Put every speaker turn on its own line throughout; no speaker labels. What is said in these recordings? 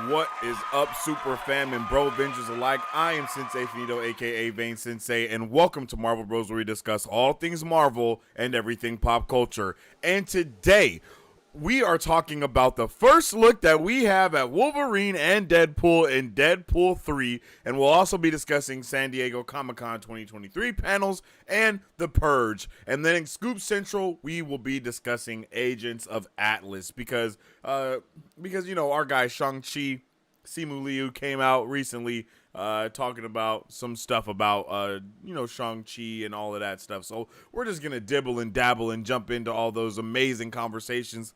What is up, Super Fam and Bro Avengers alike? I am Sensei Finito, aka Vane Sensei, and welcome to Marvel Bros, where we discuss all things Marvel and everything pop culture. And today, we are talking about the first look that we have at Wolverine and Deadpool in Deadpool 3, and we'll also be discussing San Diego Comic-Con 2023 panels and The Purge. And then in Scoop Central, we will be discussing Agents of Atlas because you know, our guy Shang-Chi, Simu Liu, came out recently talking about some stuff about, Shang-Chi and all of that stuff. So we're just going to dibble and dabble and jump into all those amazing conversations.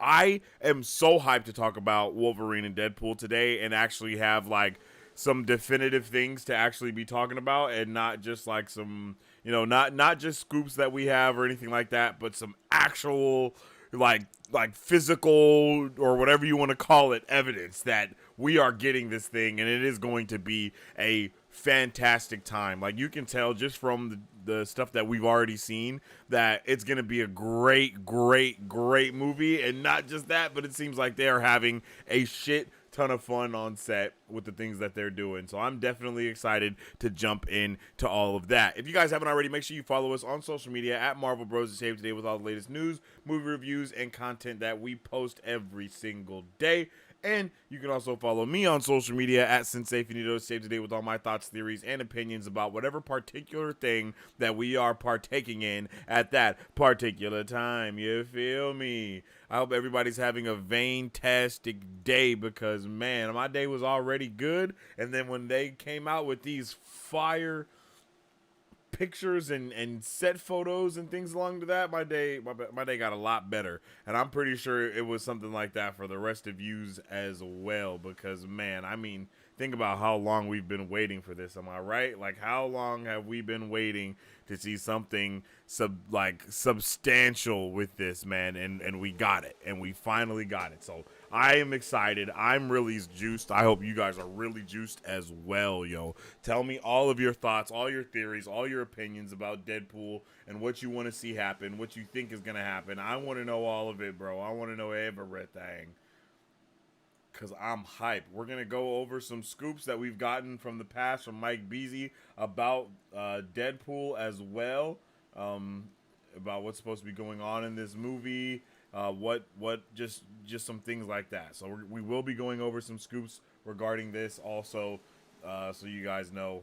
I am so hyped to talk about Wolverine and Deadpool today and actually have like some definitive things to actually be talking about, and not just like some, not just scoops that we have or anything like that, but some actual like physical or whatever you want to call it evidence that we are getting this thing, and it is going to be a fantastic time. Like, you can tell just from the stuff that we've already seen that it's going to be a great movie. And not just that, but it seems like they are having a shit ton of fun on set with the things that they're doing. So I'm definitely excited to jump into all of that. If you guys haven't already, make sure you follow us on social media at Marvel Bros to stay up to date with all the latest news, movie reviews, and content that we post every single day. And you can also follow me on social media at Sensei Finito to stay up to date with all my thoughts, theories, and opinions about whatever particular thing that we are partaking in at that particular time. You feel me? I hope everybody's having a fantastic day, because, man, my day was already good. And then when they came out with these fire pictures and set photos and things along to that, my day got a lot better. And I'm pretty sure it was something like that for the rest of yous as well, because, man, I mean, think about how long we've been waiting for this. Am I right? Like, how long have we been waiting to see something substantial with this, man? And we got it, and we finally got it. So I am excited. I'm really juiced. I hope you guys are really juiced as well, yo. Tell me all of your thoughts, all your theories, all your opinions about Deadpool and what you want to see happen, what you think is going to happen. I want to know all of it, bro. I want to know everything, because I'm hyped. We're going to go over some scoops that we've gotten from the past from Mike Beasy about Deadpool as well, about what's supposed to be going on in this movie. Just some things like that. So we will be going over some scoops regarding this also, so you guys know.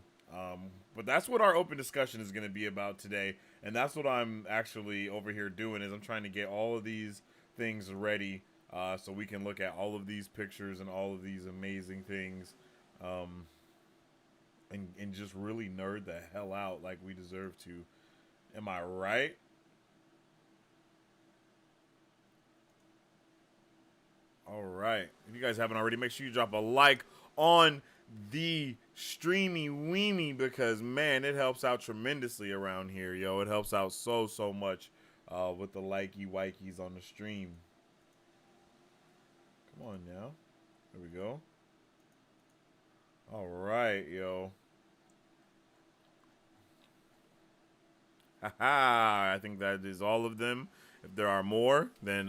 But that's what our open discussion is going to be about today, and that's what I'm actually over here doing, is I'm trying to get all of these things ready, so we can look at all of these pictures and all of these amazing things, and just really nerd the hell out like we deserve to. Am I right? All right. If you guys haven't already, make sure you drop a like on the streamy weemy, because, man, it helps out tremendously around here, yo. It helps out so much with the likey wikies on the stream. Come on now. There we go. All right, yo. Haha, I think that is all of them. If there are more, then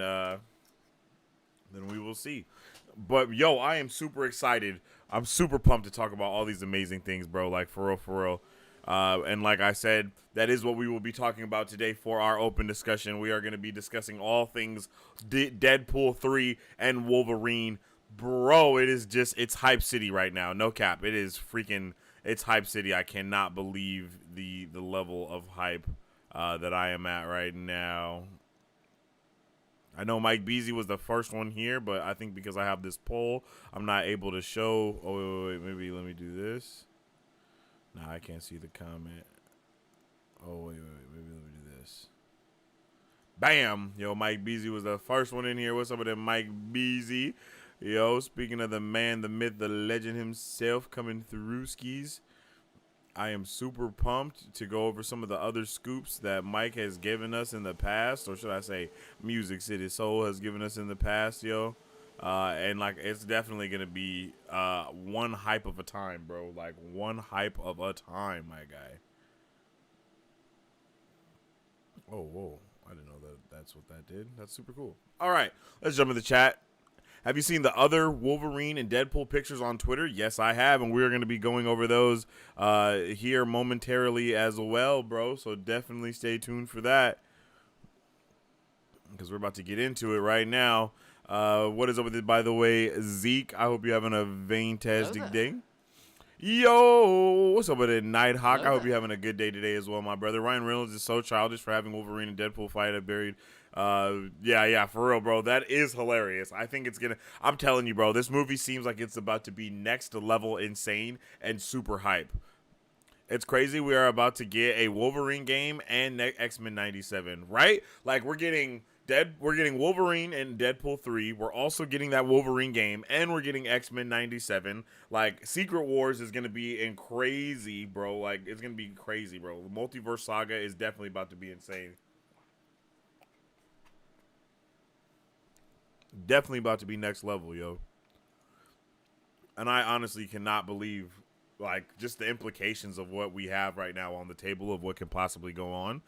we will see. But, yo, I am super excited. I'm super pumped to talk about all these amazing things, bro. Like, for real. And like I said, that is what we will be talking about today for our open discussion. We are going to be discussing all things Deadpool 3 and Wolverine. Bro, it's hype city right now. No cap. It's hype city. I cannot believe the level of hype that I am at right now. I know Mike Beasy was the first one here, but I think because I have this poll, I'm not able to show. Oh, wait. Maybe let me do this. Nah, I can't see the comment. Oh, wait. Maybe let me do this. Bam! Yo, Mike Beasy was the first one in here. What's up with that Mike Beasy? Yo, speaking of the man, the myth, the legend himself coming through skis. I am super pumped to go over some of the other scoops that Mike has given us in the past, or should I say Music City Soul has given us in the past, yo. And, like, it's definitely going to be one hype of a time, bro. Like, one hype of a time, my guy. Oh, whoa. I didn't know that's what that did. That's super cool. All right. Let's jump in the chat. Have you seen the other Wolverine and Deadpool pictures on Twitter? Yes, I have, and we're going to be going over those here momentarily as well, bro. So definitely stay tuned for that, because we're about to get into it right now. What is up with it, by the way, Zeke? I hope you're having a fantastic day. Yo, what's up with it, Nighthawk? I hope you're having a good day today as well, my brother. Ryan Reynolds is so childish for having Wolverine and Deadpool fight at buried. Yeah, for real, bro. That is hilarious. I think it's gonna. I'm telling you, bro. This movie seems like it's about to be next level insane and super hype. It's crazy. We are about to get a Wolverine game and X-Men '97, right? Like we're getting Wolverine and Deadpool 3. We're also getting that Wolverine game, and we're getting X-Men '97. Like Secret Wars is gonna be crazy, bro. Like it's gonna be crazy, bro. The Multiverse Saga is definitely about to be insane. Definitely about to be next level, yo. And I honestly cannot believe, like, just the implications of what we have right now on the table of what can possibly go on.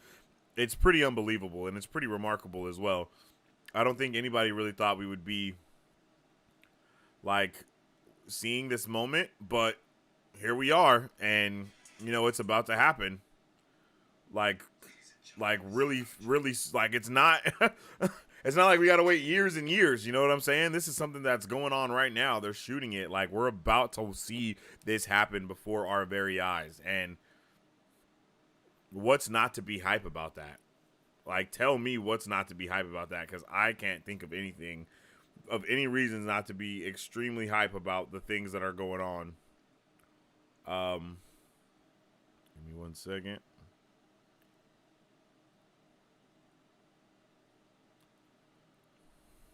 It's pretty unbelievable, and it's pretty remarkable as well. I don't think anybody really thought we would be, like, seeing this moment, but here we are, and, you know, it's about to happen. Like really, like, it's not... It's not like we got to wait years and years. You know what I'm saying? This is something that's going on right now. They're shooting it. Like, we're about to see this happen before our very eyes. And what's not to be hype about that? Like, tell me what's not to be hype about that, because I can't think of anything, of any reasons not to be extremely hype about the things that are going on. Give me 1 second.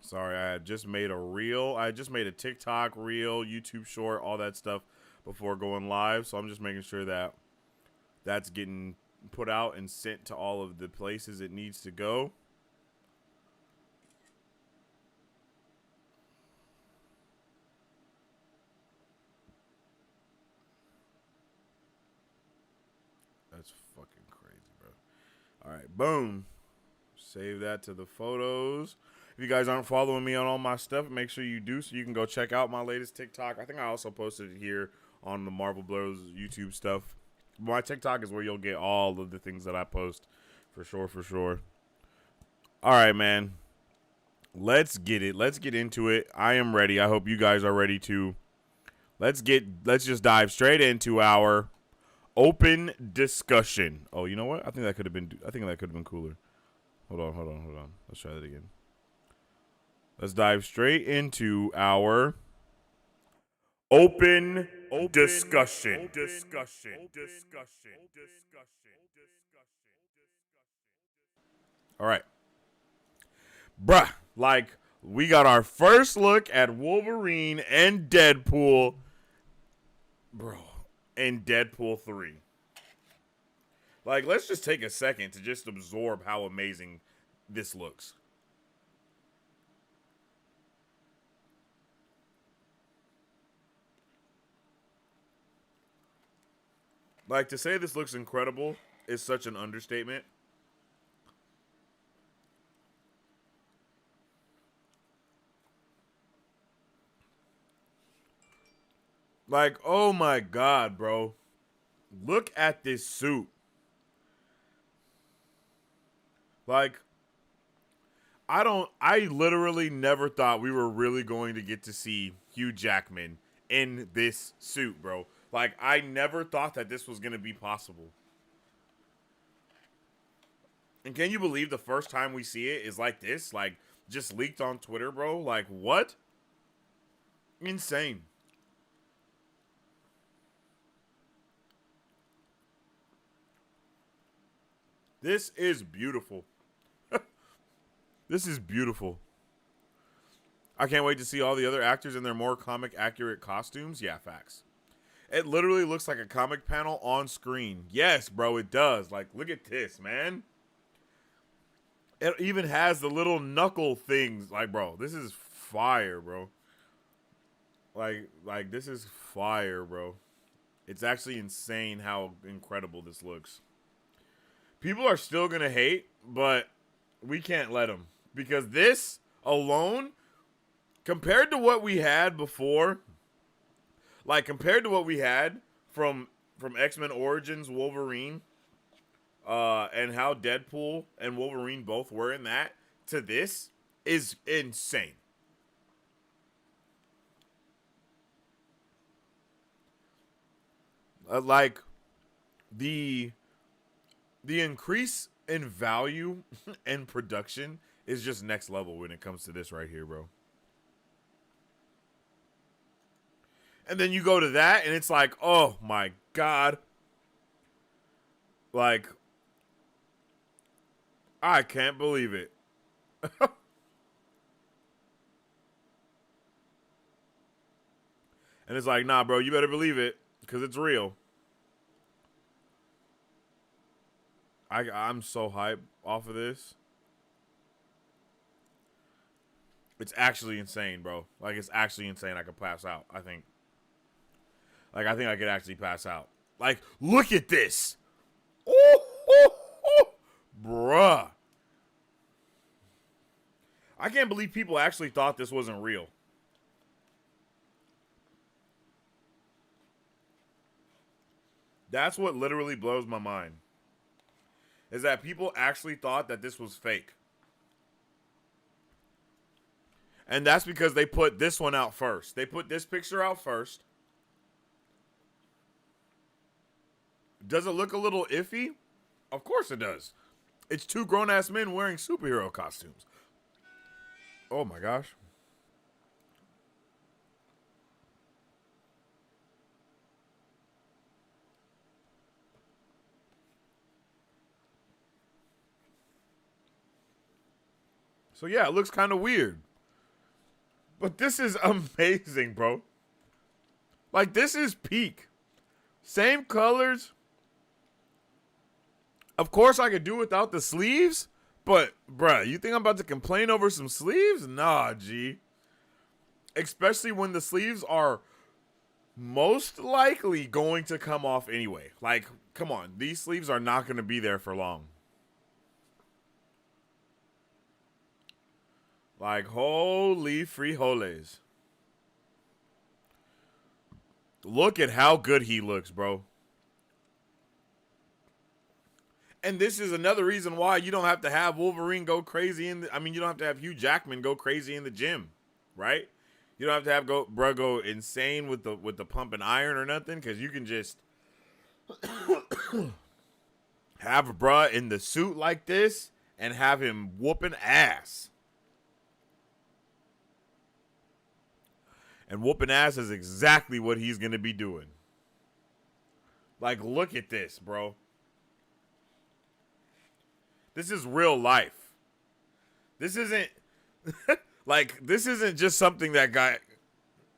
Sorry, I had just made a reel. I just made a TikTok reel, YouTube short, all that stuff before going live. So I'm just making sure that that's getting put out and sent to all of the places it needs to go. That's fucking crazy, bro. All right, boom. Save that to the photos. If you guys aren't following me on all my stuff, make sure you do so you can go check out my latest TikTok. I think I also posted it here on the MRVLOUS YouTube stuff. My TikTok is where you'll get all of the things that I post, for sure. All right, man. Let's get it. Let's get into it. I am ready. I hope you guys are ready too. Let's just dive straight into our open discussion. Oh, you know what? I think that could have been cooler. Hold on. Let's try that again. Let's dive straight into our open discussion. All right. Bruh, like, we got our first look at Wolverine and Deadpool. Bro, and Deadpool 3. Like, let's just take a second to just absorb how amazing this looks. Like, to say this looks incredible is such an understatement. Like, oh my God, bro. Look at this suit. Like, I literally never thought we were really going to get to see Hugh Jackman in this suit, bro. Like, I never thought that this was going to be possible. And can you believe the first time we see it is like this? Like, just leaked on Twitter, bro? Like, what? Insane. This is beautiful. This is beautiful. I can't wait to see all the other actors in their more comic accurate costumes. Yeah, facts. It literally looks like a comic panel on screen. Yes, bro, it does. Like, look at this, man. It even has the little knuckle things. Like, bro, this is fire, bro. Like this is fire, bro. It's actually insane how incredible this looks. People are still gonna hate, but we can't let them. Because this alone compared to what we had before, like compared to what we had from X-Men Origins Wolverine, and how Deadpool and Wolverine both were in that, to this is insane. Like the increase in value and production is just next level when it comes to this right here, bro. And then you go to that and it's like, oh my god. Like, I can't believe it. And it's like, nah, bro, you better believe it because it's real. I'm so hyped off of this. It's actually insane, bro. Like, it's actually insane. I could pass out, I think. Like, I think I could actually pass out. Like, look at this. Oh, bruh. I can't believe people actually thought this wasn't real. That's what literally blows my mind. Is that people actually thought that this was fake. And that's because they put this one out first. They put this picture out first. Does it look a little iffy? Of course it does. It's two grown-ass men wearing superhero costumes. Oh my gosh. So yeah, it looks kind of weird. But this is amazing, bro. Like, this is peak. Same colors. Of course, I could do without the sleeves. But, bruh, you think I'm about to complain over some sleeves? Nah, G. Especially when the sleeves are most likely going to come off anyway. Like, come on. These sleeves are not going to be there for long. Like, holy frijoles. Look at how good he looks, bro. And this is another reason why you don't have to have Wolverine go crazy you don't have to have Hugh Jackman go crazy in the gym, right? You don't have to have go insane with the pump and iron or nothing, because you can just have bruh in the suit like this and have him whooping ass. And whooping ass is exactly what he's going to be doing. Like, look at this, bro. This is real life. This isn't, this isn't just something that guy,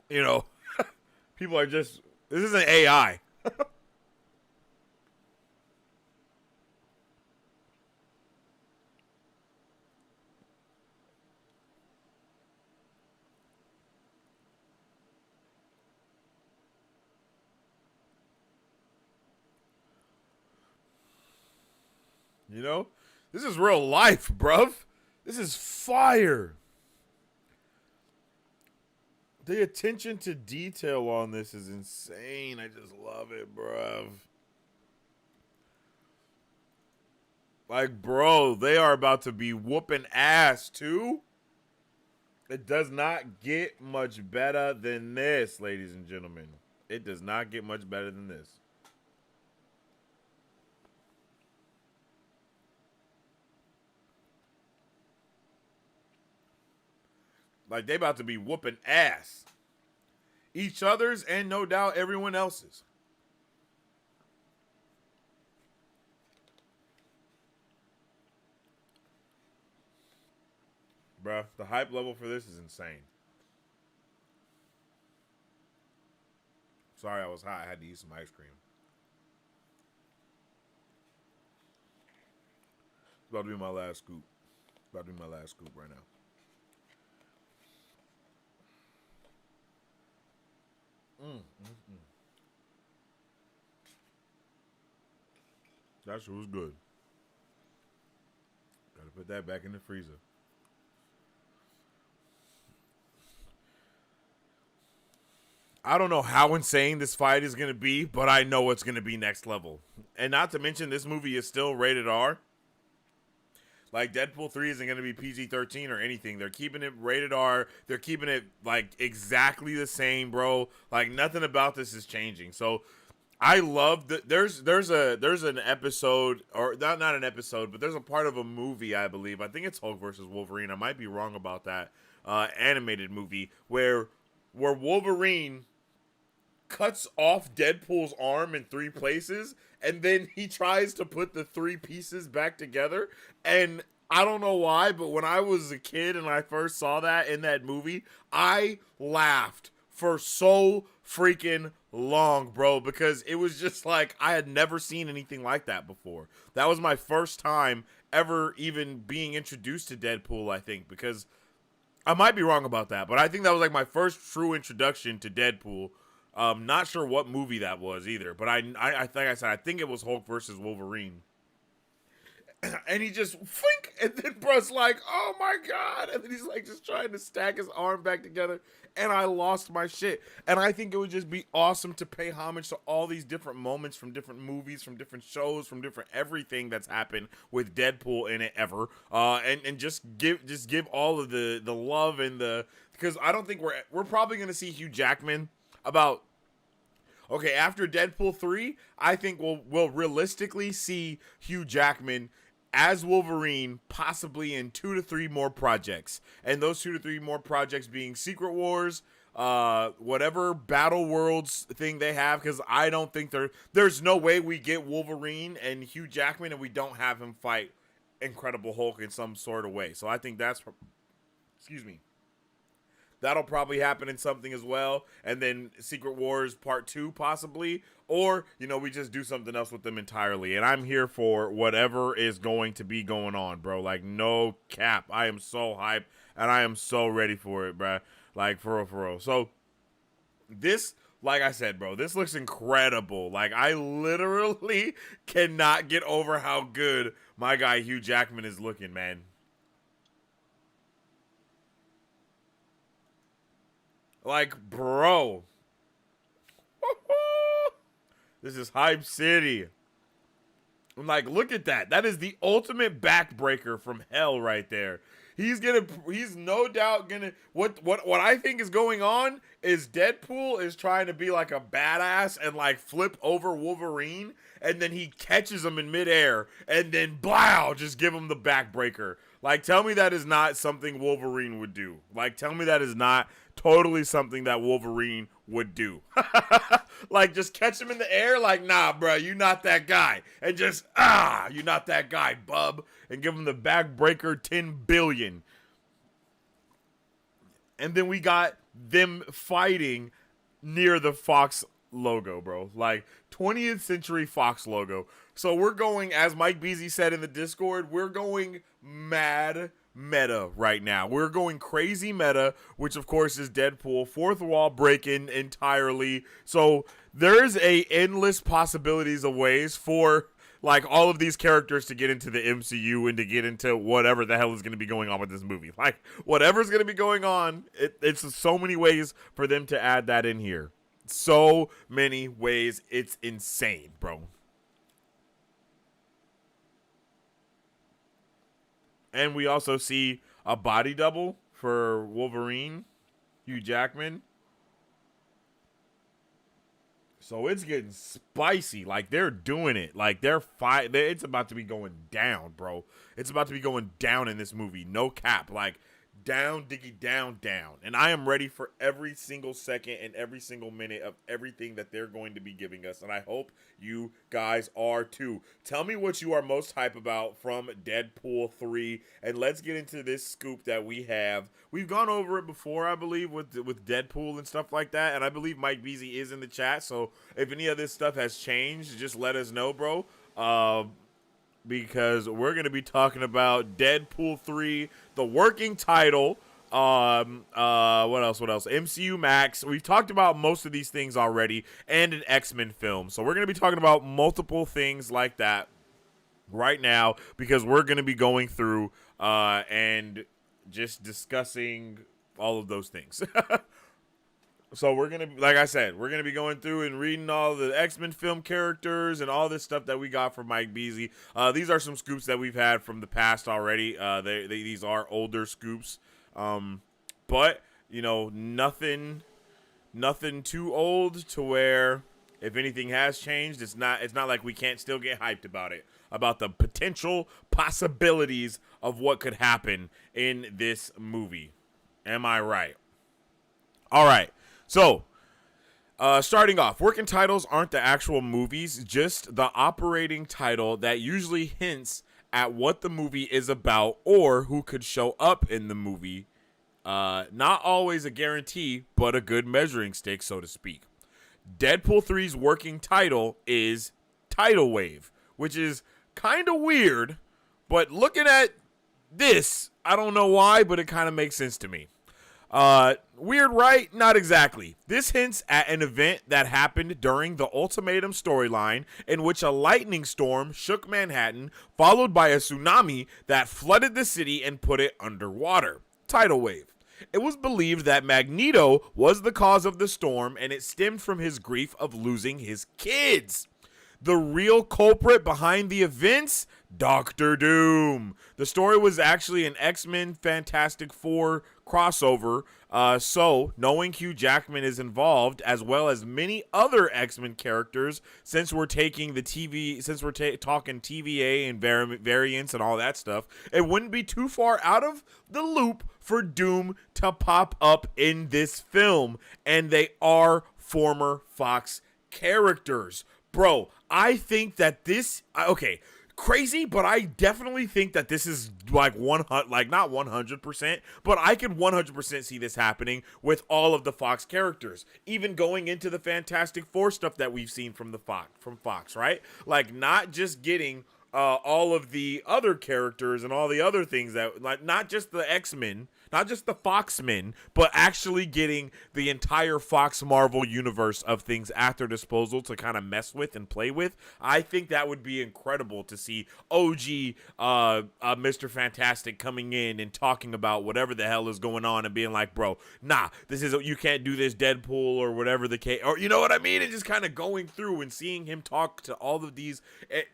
people are just, this isn't AI. This is real life, bruv. This is fire. The attention to detail on this is insane. I just love it, bruv. Like, bro, they are about to be whooping ass, too. It does not get much better than this, ladies and gentlemen. It does not get much better than this. Like, they about to be whooping ass. Each other's and no doubt everyone else's. Bruh, the hype level for this is insane. Sorry, I was hot. I had to eat some ice cream. It's about to be my last scoop. About to be my last scoop right now. That shit was good. Gotta put that back in the freezer. I don't know how insane this fight is going to be, but I know it's going to be next level. And not to mention, this movie is still rated R. Like, Deadpool 3 isn't going to be PG-13 or anything. They're keeping it rated R. They're keeping it, like, exactly the same, bro. Like, nothing about this is changing. So, I love that there's an episode, or not an episode, but there's a part of a movie, I believe. I think it's Hulk versus Wolverine. I might be wrong about that. Animated movie where Wolverine cuts off Deadpool's arm in 3 places, and then he tries to put the 3 pieces back together. And I don't know why, but when I was a kid and I first saw that in that movie, I laughed for so freaking long, bro, because it was just like I had never seen anything like that before. That was my first time ever even being introduced to Deadpool, I think, because I might be wrong about that, but I think that was like my first true introduction to Deadpool. Not sure what movie that was either, but I think I said, I think it was Hulk versus Wolverine. And he just fink, and then bro's like, oh my god, and then he's like just trying to stack his arm back together, and I lost my shit. And I think it would just be awesome to pay homage to all these different moments from different movies, from different shows, from different everything that's happened with Deadpool in it ever, and just give all of the love and the, because I don't think we're probably gonna see Hugh Jackman about. Okay, after Deadpool 3, I think we'll realistically see Hugh Jackman as Wolverine possibly in 2 to 3 more projects. And those 2 to 3 more projects being Secret Wars, whatever Battle Worlds thing they have, because I don't think there's no way we get Wolverine and Hugh Jackman and we don't have him fight Incredible Hulk in some sort of way. So I think that's, excuse me, that'll probably happen in something as well. And then Secret Wars Part 2 possibly. Or, we just do something else with them entirely. And I'm here for whatever is going to be going on, bro. Like, no cap. I am so hyped. And I am so ready for it, bro. Like, for real, for real. So, this, like I said, bro, this looks incredible. Like, I literally cannot get over how good my guy Hugh Jackman is looking, man. Like, bro. This is Hype City. I'm like, look at that. That is the ultimate backbreaker from hell right there. He's no doubt gonna, what I think is going on is Deadpool is trying to be like a badass and like flip over Wolverine, and then he catches him in midair and then blow, just give him the backbreaker. Like, tell me that is not something Wolverine would do. Like, tell me that is not totally something that Wolverine would do. Like, just catch him in the air, like, nah, bro, you not that guy. And just, you not that guy, bub. And give him the backbreaker 10 billion. And then we got them fighting near the Fox logo, bro. Like, 20th Century Fox logo. So we're going, as Mike Beasley said in the Discord, we're going mad meta right now. We're going crazy meta, which of course is Deadpool, fourth wall breaking entirely. So there's a endless possibilities of ways for like all of these characters to get into the MCU and to get into whatever the hell is going to be going on with this movie. Like, whatever's going to be going on, it's so many ways for them to add that in here. So many ways. It's insane, bro. And we also see a body double for Wolverine, Hugh Jackman. So it's getting spicy. Like, they're doing it. Like, it's about to be going down, bro. It's about to be going down in this movie. No cap. Like, down, diggy, down, down. And I am ready for every single second and every single minute of everything that they're going to be giving us. And I hope you guys are too. Tell me what you are most hype about from Deadpool 3. And let's get into this scoop that we have. We've gone over it before, I believe, with Deadpool and stuff like that. And I believe Mike Beasley is in the chat. So if any of this stuff has changed, just let us know, bro. Because we're going to be talking about Deadpool 3, the working title. What else? MCU Max. We've talked about most of these things already, and an X-Men film. So we're going to be talking about multiple things like that right now, because we're going to be going through and just discussing all of those things. So we're gonna, like I said, we're gonna be going through and reading all the X-Men film characters and all this stuff that we got from Mike Beasley. These are some scoops that we've had from the past already. These are older scoops, but you know, nothing too old to where if anything has changed, it's not like we can't still get hyped about the potential possibilities of what could happen in this movie. Am I right? All right. So, starting off, working titles aren't the actual movies, just the operating title that usually hints at what the movie is about or who could show up in the movie. Not always a guarantee, but a good measuring stick, so to speak. Deadpool 3's working title is Tidal Wave, which is kind of weird, but looking at this, I don't know why, but it kind of makes sense to me. Weird, right? Not exactly. This hints at an event that happened during the Ultimatum storyline in which a lightning storm shook Manhattan, followed by a tsunami that flooded the city and put it underwater. Tidal wave. It was believed that Magneto was the cause of the storm, and it stemmed from his grief of losing his kids. The real culprit behind the events? Doctor Doom. The story was actually an X-Men Fantastic Four crossover, so knowing Hugh Jackman is involved, as well as many other X-Men characters, since we're taking the TV, talking TVA and variants and all that stuff, it wouldn't be too far out of the loop for Doom to pop up in this film, and they are former Fox characters. Bro, I think that this, okay, crazy, but I definitely think that this is like not 100%, but I could 100% see this happening with all of the Fox characters, even going into the Fantastic Four stuff that we've seen from Fox, right? Like not just getting all of the other characters and all the other things that, like, not just the X-Men, not just the Foxmen, but actually getting the entire Fox Marvel universe of things at their disposal to kind of mess with and play with. I think that would be incredible to see OG Mr. Fantastic coming in and talking about whatever the hell is going on and being like, bro, nah, you can't do this, Deadpool, or whatever the case, or you know what I mean? And just kind of going through and seeing him talk to all of these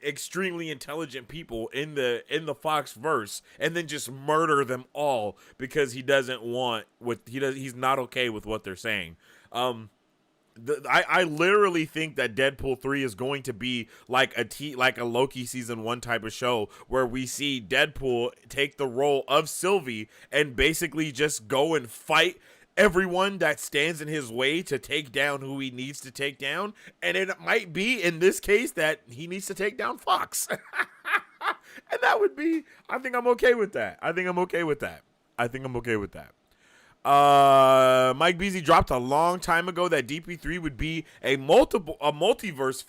extremely intelligent people in the Fox verse, and then just murder them all because he doesn't want he's not okay with what they're saying. I literally think that Deadpool 3 is going to be like a Loki season 1 type of show where we see Deadpool take the role of Sylvie and basically just go and fight everyone that stands in his way to take down who he needs to take down. And it might be in this case that he needs to take down Fox. And that would be, I think I'm okay with that. Mike Beasley dropped a long time ago that DP3 would be a multiverse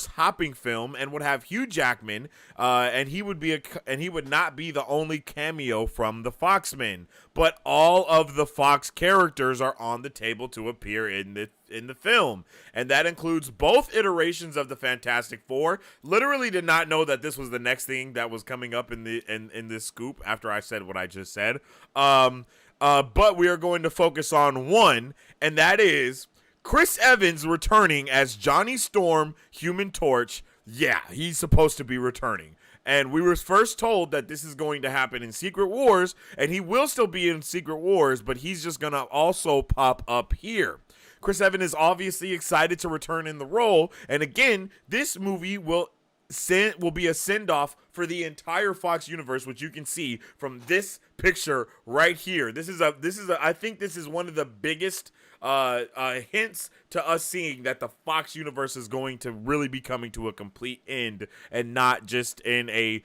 hopping film, and would have Hugh Jackman, and he would not be the only cameo from the Foxmen, but all of the Fox characters are on the table to appear in the film, and that includes both iterations of the Fantastic Four. Literally did not know that this was the next thing that was coming up in this scoop after I said what I just said. But we are going to focus on one, and that is Chris Evans returning as Johnny Storm, Human Torch. Yeah, he's supposed to be returning. And we were first told that this is going to happen in Secret Wars, and he will still be in Secret Wars, but he's just going to also pop up here. Chris Evans is obviously excited to return in the role, and again, this movie will be a send-off for the entire Fox universe, which you can see from this picture right here. I think this is one of the biggest hints to us seeing that the Fox universe is going to really be coming to a complete end, and not just in a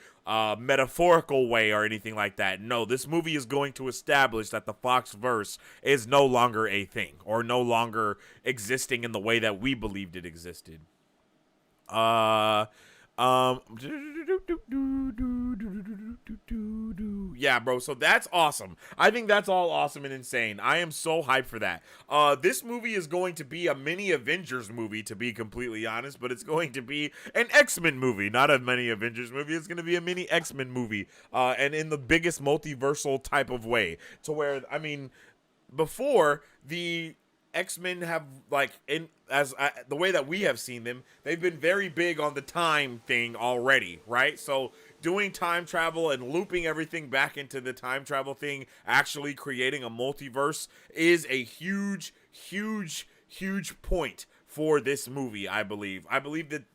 metaphorical way or anything like that. No, this movie is going to establish that the Fox verse is no longer a thing, or no longer existing in the way that we believed it existed. Yeah, bro, so that's awesome. I think that's all awesome and insane. I am so hyped for that. This movie is going to be a mini Avengers movie, to be completely honest, but it's going to be an X-Men movie, not a mini Avengers movie. It's going to be a mini X-Men movie, and in the biggest multiversal type of way, to where, I mean, before the X-Men have the way that we have seen them, they've been very big on the time thing already, right? So doing time travel and looping everything back into the time travel thing, actually creating a multiverse, is a huge point for this movie. I believe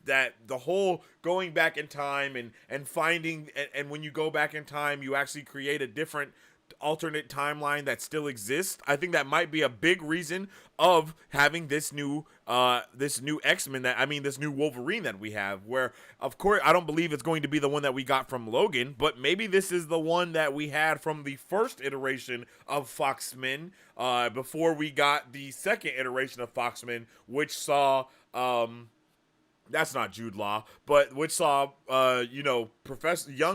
that the whole going back in time and finding and when you go back in time, you actually create a different alternate timeline that still exists. I think that might be a big reason of having this new X-Men, this new Wolverine that we have, where of course I don't believe it's going to be the one that we got from Logan, but maybe this is the one that we had from the first iteration of Foxmen, before we got the second iteration of Foxmen, which saw that's not Jude Law, but which saw, young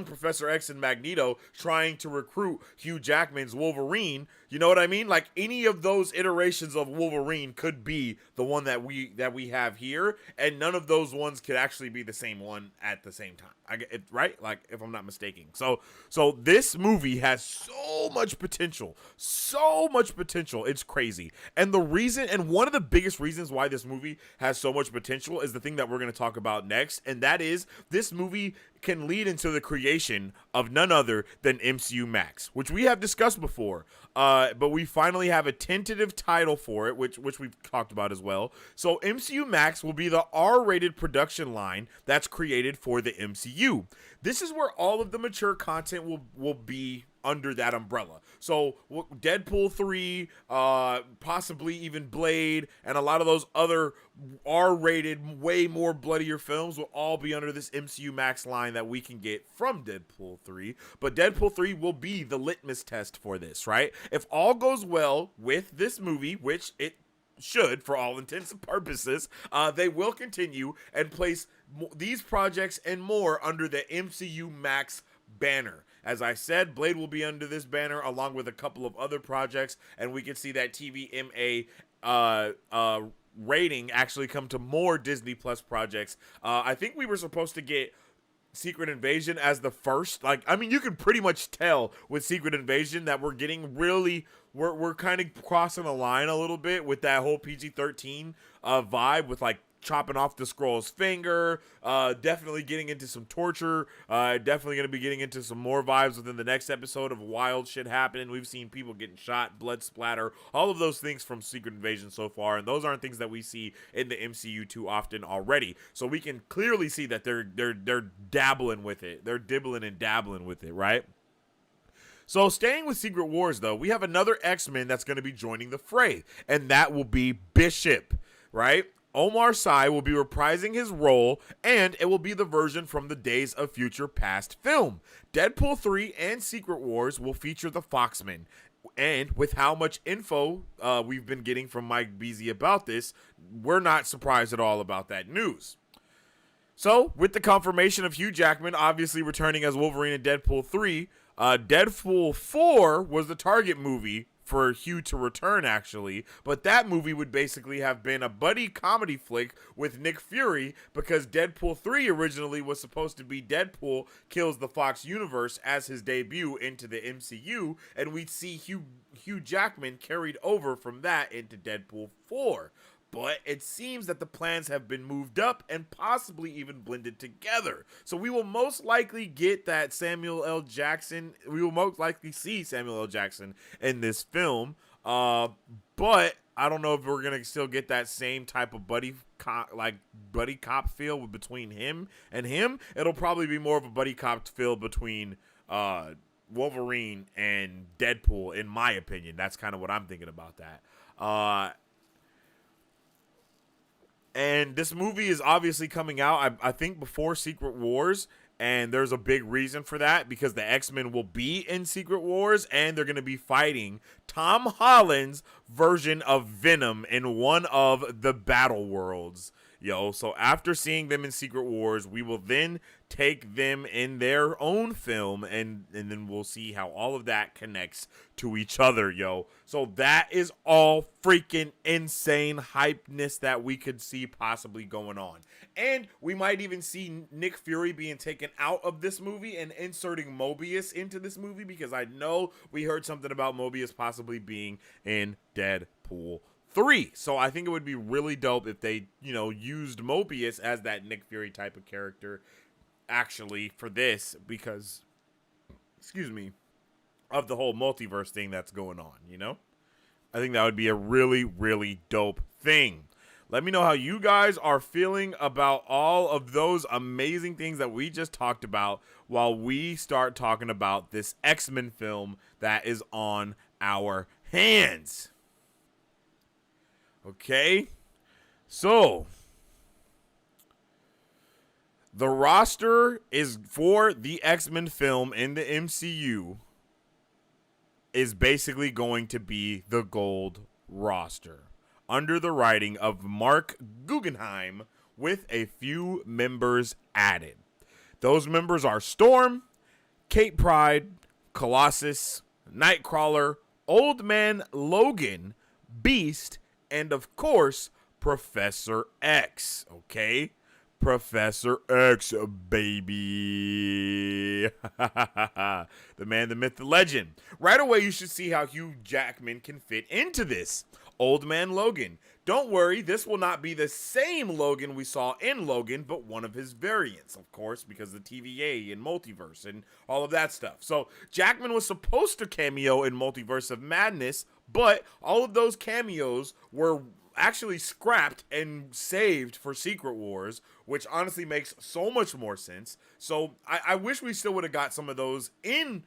Professor X and Magneto trying to recruit Hugh Jackman's Wolverine. You know what I mean? Like, any of those iterations of Wolverine could be the one that we have here, and none of those ones could actually be the same one at the same time. Right? Like, if I'm not mistaken. So this movie has so much potential. It's crazy. And one of the biggest reasons why this movie has so much potential is the thing that we're going to talk about next, and that is this movie can lead into the creation of none other than MCU Max, which we have discussed before. But we finally have a tentative title for it, which we've talked about as well. So MCU Max will be the R-rated production line that's created for the MCU. This is where all of the mature content will be under that umbrella. So Deadpool 3, possibly even Blade, and a lot of those other R-rated, way more bloodier films will all be under this MCU Max line that we can get from Deadpool 3. But Deadpool 3 will be the litmus test for this, right? If all goes well with this movie, which it should for all intents and purposes, they will continue and place these projects and more under the MCU Max banner. As I said, Blade will be under this banner along with a couple of other projects, and we can see that TVMA rating actually come to more Disney Plus projects. I think we were supposed to get Secret Invasion as the first. You can pretty much tell with Secret Invasion that we're getting we're kind of crossing a line a little bit with that whole PG-13 vibe, with chopping off the Skrull's finger, definitely getting into some torture, definitely going to be getting into some more vibes within the next episode of wild shit happening. We've seen people getting shot, blood splatter, all of those things from Secret Invasion so far, and those aren't things that we see in the MCU too often already. So we can clearly see that they're dabbling with it. They're dibbling and dabbling with it, right? So staying with Secret Wars, though, we have another X-Men that's going to be joining the fray, and that will be Bishop, right? Omar Sy will be reprising his role, and it will be the version from the Days of Future Past film. Deadpool 3 and Secret Wars will feature the Foxmen. And with how much info we've been getting from Mike Beasley about this, we're not surprised at all about that news. So, with the confirmation of Hugh Jackman obviously returning as Wolverine in Deadpool 3, Deadpool 4 was the target movie for Hugh to return, actually, but that movie would basically have been a buddy comedy flick with Nick Fury, because Deadpool 3 originally was supposed to be Deadpool kills the Fox universe as his debut into the MCU, and we'd see Hugh Jackman carried over from that into Deadpool 4. But it seems that the plans have been moved up and possibly even blended together. So we will most likely get that we will most likely see Samuel L. Jackson in this film. But I don't know if we're going to still get that same type of buddy cop feel between him and him. It'll probably be more of a buddy cop feel between Wolverine and Deadpool, in my opinion. That's kind of what I'm thinking about that. And this movie is obviously coming out, I think, before Secret Wars. And there's a big reason for that, because the X-Men will be in Secret Wars, and they're going to be fighting Tom Holland's version of Venom in one of the battle worlds. So after seeing them in Secret Wars, we will then take them in their own film, and then we'll see how all of that connects to each other, yo. So that is all freaking insane hypeness that we could see possibly going on. And we might even see Nick Fury being taken out of this movie and inserting Mobius into this movie, because I know we heard something about Mobius possibly being in Deadpool 3. So I think it would be really dope if they, used Mobius as that Nick Fury type of character actually for this, because, of the whole multiverse thing that's going on, I think that would be a really, really dope thing. Let me know how you guys are feeling about all of those amazing things that we just talked about while we start talking about this X-Men film that is on our hands. Okay, so the roster is for the X-Men film in the MCU is basically going to be the gold roster under the writing of Mark Guggenheim with a few members added. Those members are Storm, Kate Pryde, Colossus, Nightcrawler, Old Man Logan, Beast, and of course, Professor X, okay? Professor X, baby. The man, the myth, the legend. Right away, you should see how Hugh Jackman can fit into this. Old Man Logan. Don't worry, this will not be the same Logan we saw in Logan, but one of his variants, of course, because of the TVA and multiverse and all of that stuff. So Jackman was supposed to cameo in Multiverse of Madness, but all of those cameos were actually scrapped and saved for Secret Wars, which honestly makes so much more sense. So I wish we still would have got some of those in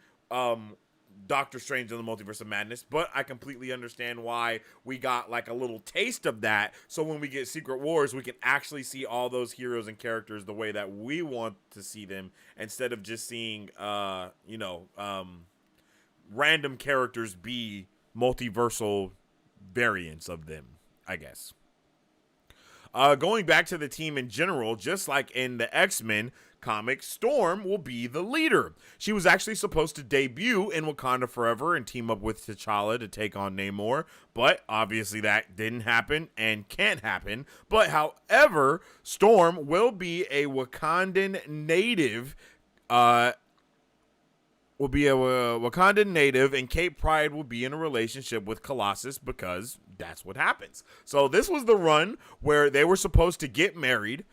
Doctor Strange in the Multiverse of Madness, but I completely understand why we got like a little taste of that. So when we get Secret Wars, we can actually see all those heroes and characters the way that we want to see them, instead of just seeing, random characters be multiversal variants of them, I guess. Going back to the team in general, just like in the X-Men comic, Storm will be the leader. She was actually supposed to debut in Wakanda Forever and team up with T'Challa to take on Namor, but obviously that didn't happen and can't happen. But however, Storm will be a Wakandan native, and Kate Pryde will be in a relationship with Colossus, because that's what happens. So this was the run where they were supposed to get married.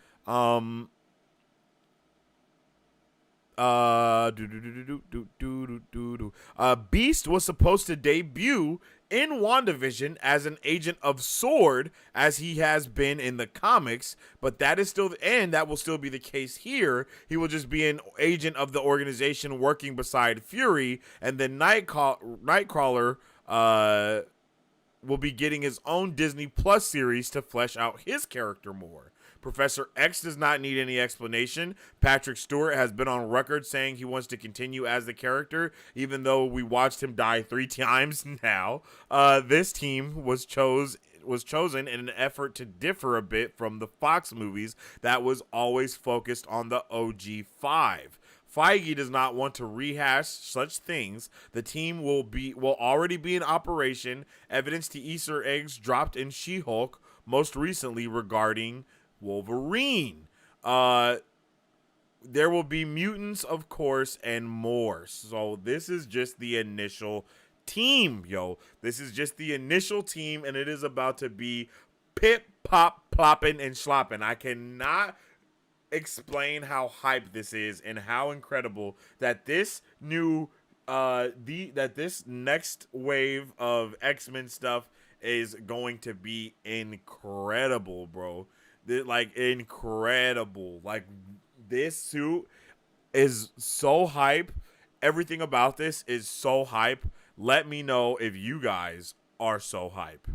Beast was supposed to debut in WandaVision as an agent of S.W.O.R.D, as he has been in the comics, but that is still, and that will still be the case here. He will just be an agent of the organization working beside Fury, and then Nightcrawler will be getting his own Disney Plus series to flesh out his character more. Professor X does not need any explanation. Patrick Stewart has been on record saying he wants to continue as the character, even though we watched him die 3 times now. This team was chosen in an effort to differ a bit from the Fox movies that was always focused on the OG 5. Feige does not want to rehash such things. The team will already be in operation. Evidence to Easter eggs dropped in She-Hulk, most recently regarding Wolverine. There will be mutants, of course, and more. So this is just the initial team, yo. This is just the initial team, and it is about to be pip, pop, plopping, and slopping. I cannot explain how hype this is and how incredible that this new that this next wave of X-Men stuff is going to be incredible, bro. Incredible. Like, this suit is so hype. Everything about this is so hype. Let me know if you guys are so hype.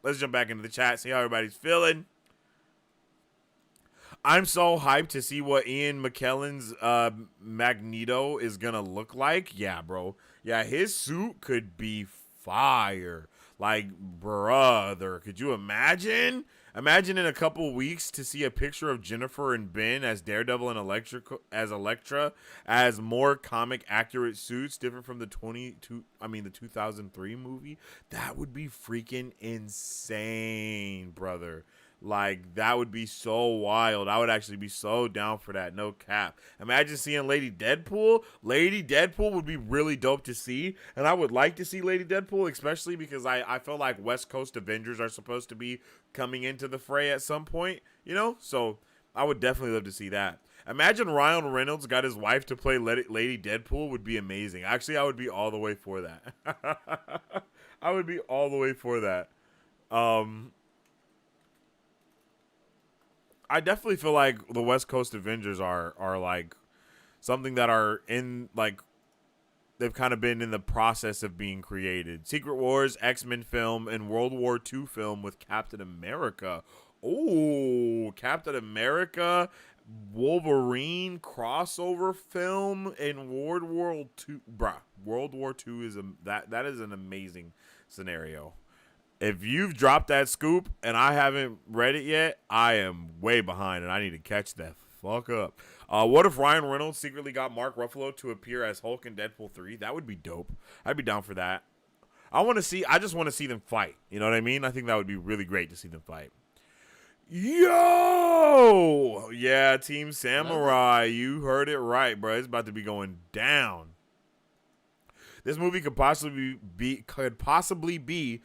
Let's jump back into the chat, see how everybody's feeling. I'm so hyped to see what Ian McKellen's Magneto is gonna look like. Yeah, bro. Yeah, his suit could be fire. Like, brother, could you imagine? Imagine in a couple weeks to see a picture of Jennifer and Ben as Daredevil and Elektra as more comic accurate suits, different from the 2003 movie. That would be freaking insane, brother. Like, that would be so wild. I would actually be so down for that. No cap. Imagine seeing Lady Deadpool. Lady Deadpool would be really dope to see. And I would like to see Lady Deadpool, especially because I feel like West Coast Avengers are supposed to be coming into the fray at some point, you know? So I would definitely love to see that. Imagine Ryan Reynolds got his wife to play Lady Deadpool would be amazing. Actually, I would be all the way for that. I would be all the way for that. I definitely feel like the West Coast Avengers are like something that are in like they've kind of been in the process of being created. Secret Wars, X-Men film, and World War II film with Captain America. Oh, Captain America, Wolverine crossover film in World War II. Bruh, World War II is that is an amazing scenario. If you've dropped that scoop and I haven't read it yet, I am way behind and I need to catch that fuck up. What if Ryan Reynolds secretly got Mark Ruffalo to appear as Hulk in Deadpool 3? That would be dope. I'd be down for that. I just want to see them fight. You know what I mean? I think that would be really great to see them fight. Yo! Yeah, Team Samurai. You heard it right, bro. It's about to be going down. This movie could possibly be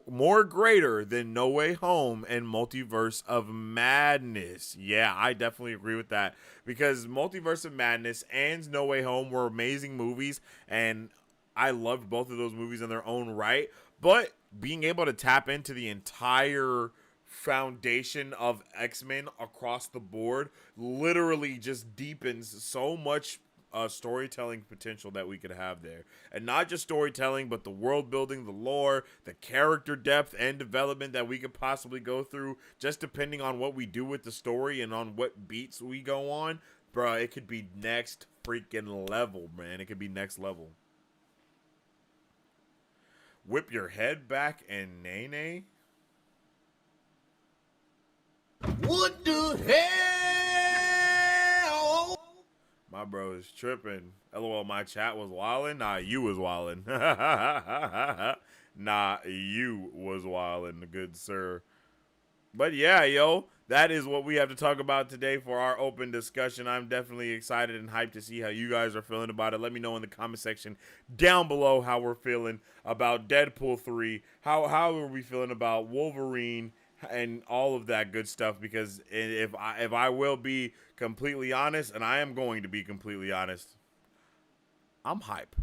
more greater than No Way Home and Multiverse of Madness. Yeah, I definitely agree with that because Multiverse of Madness and No Way Home were amazing movies, and I loved both of those movies in their own right. But being able to tap into the entire foundation of X-Men across the board literally just deepens so much storytelling potential that we could have there. And not just storytelling, but the world building, the lore, the character depth and development that we could possibly go through, just depending on what we do with the story and on what beats we go on. Bruh, it could be next freaking level, man. It could be next level. Whip your head back and nay-nay? What the hell? My bro is tripping. LOL, my chat was wildin'. Nah, you was wildin'. Nah, you was wildin', good sir. But yeah, yo, that is what we have to talk about today for our open discussion. I'm definitely excited and hyped to see how you guys are feeling about it. Let me know in the comment section down below how we're feeling about Deadpool 3. How are we feeling about Wolverine and all of that good stuff? Because if I will be completely honest, and I am going to be completely honest, I'm hype.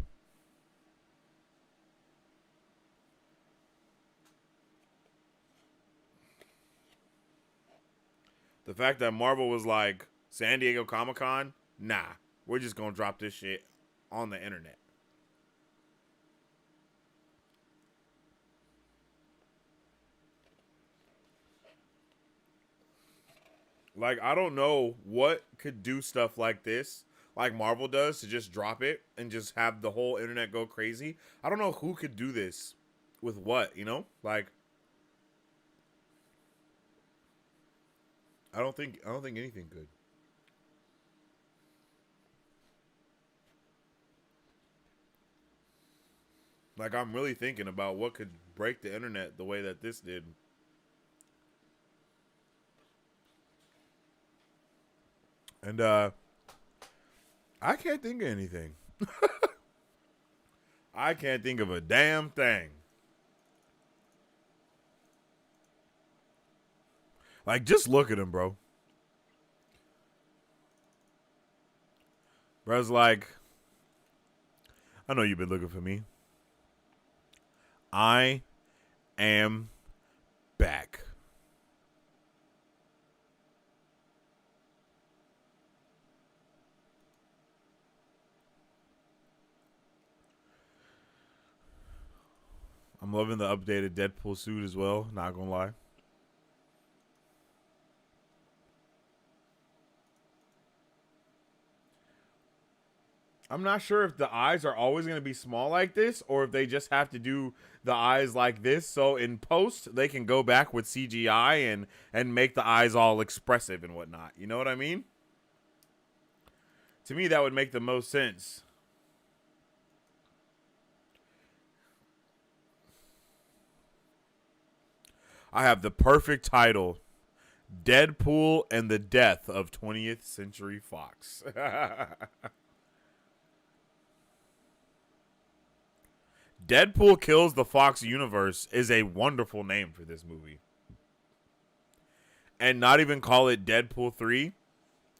The fact that Marvel was like, San Diego Comic-Con, nah, we're just gonna drop this shit on the internet. Like, I don't know what could do stuff like this, like Marvel does, to just drop it and just have the whole internet go crazy. I don't know who could do this with what, you know? Like, I don't think anything could. Like, I'm really thinking about what could break the internet the way that this did. And I can't think of anything. I can't think of a damn thing. Like, just look at him, bro. Bro's like, I know you've been looking for me. I am back. I'm loving the updated Deadpool suit as well, not gonna lie. I'm not sure if the eyes are always going to be small like this or if they just have to do the eyes like this. So in post, they can go back with CGI and make the eyes all expressive and whatnot. You know what I mean? To me, that would make the most sense. I have the perfect title. Deadpool and the Death of 20th Century Fox. Deadpool Kills the Fox Universe is a wonderful name for this movie. And not even call it Deadpool 3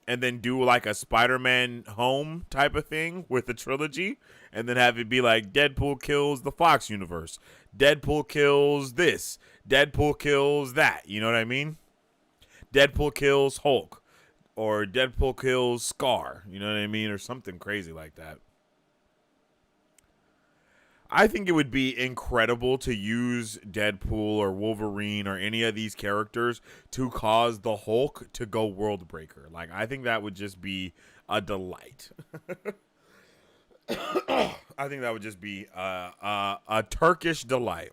and then do like a Spider-Man Home type of thing with the trilogy and then have it be like Deadpool Kills the Fox Universe. Deadpool kills this. Deadpool kills that. You know what I mean? Deadpool kills Hulk. Or Deadpool kills Scar. You know what I mean? Or something crazy like that. I think it would be incredible to use Deadpool or Wolverine or any of these characters to cause the Hulk to go world breaker. Like, I think that would just be a delight. I think that would just be a Turkish delight.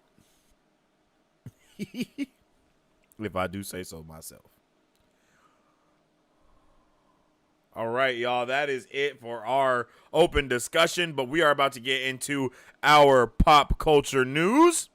If I do say so myself. All right, y'all, that is it for our open discussion, but we are about to get into our pop culture news.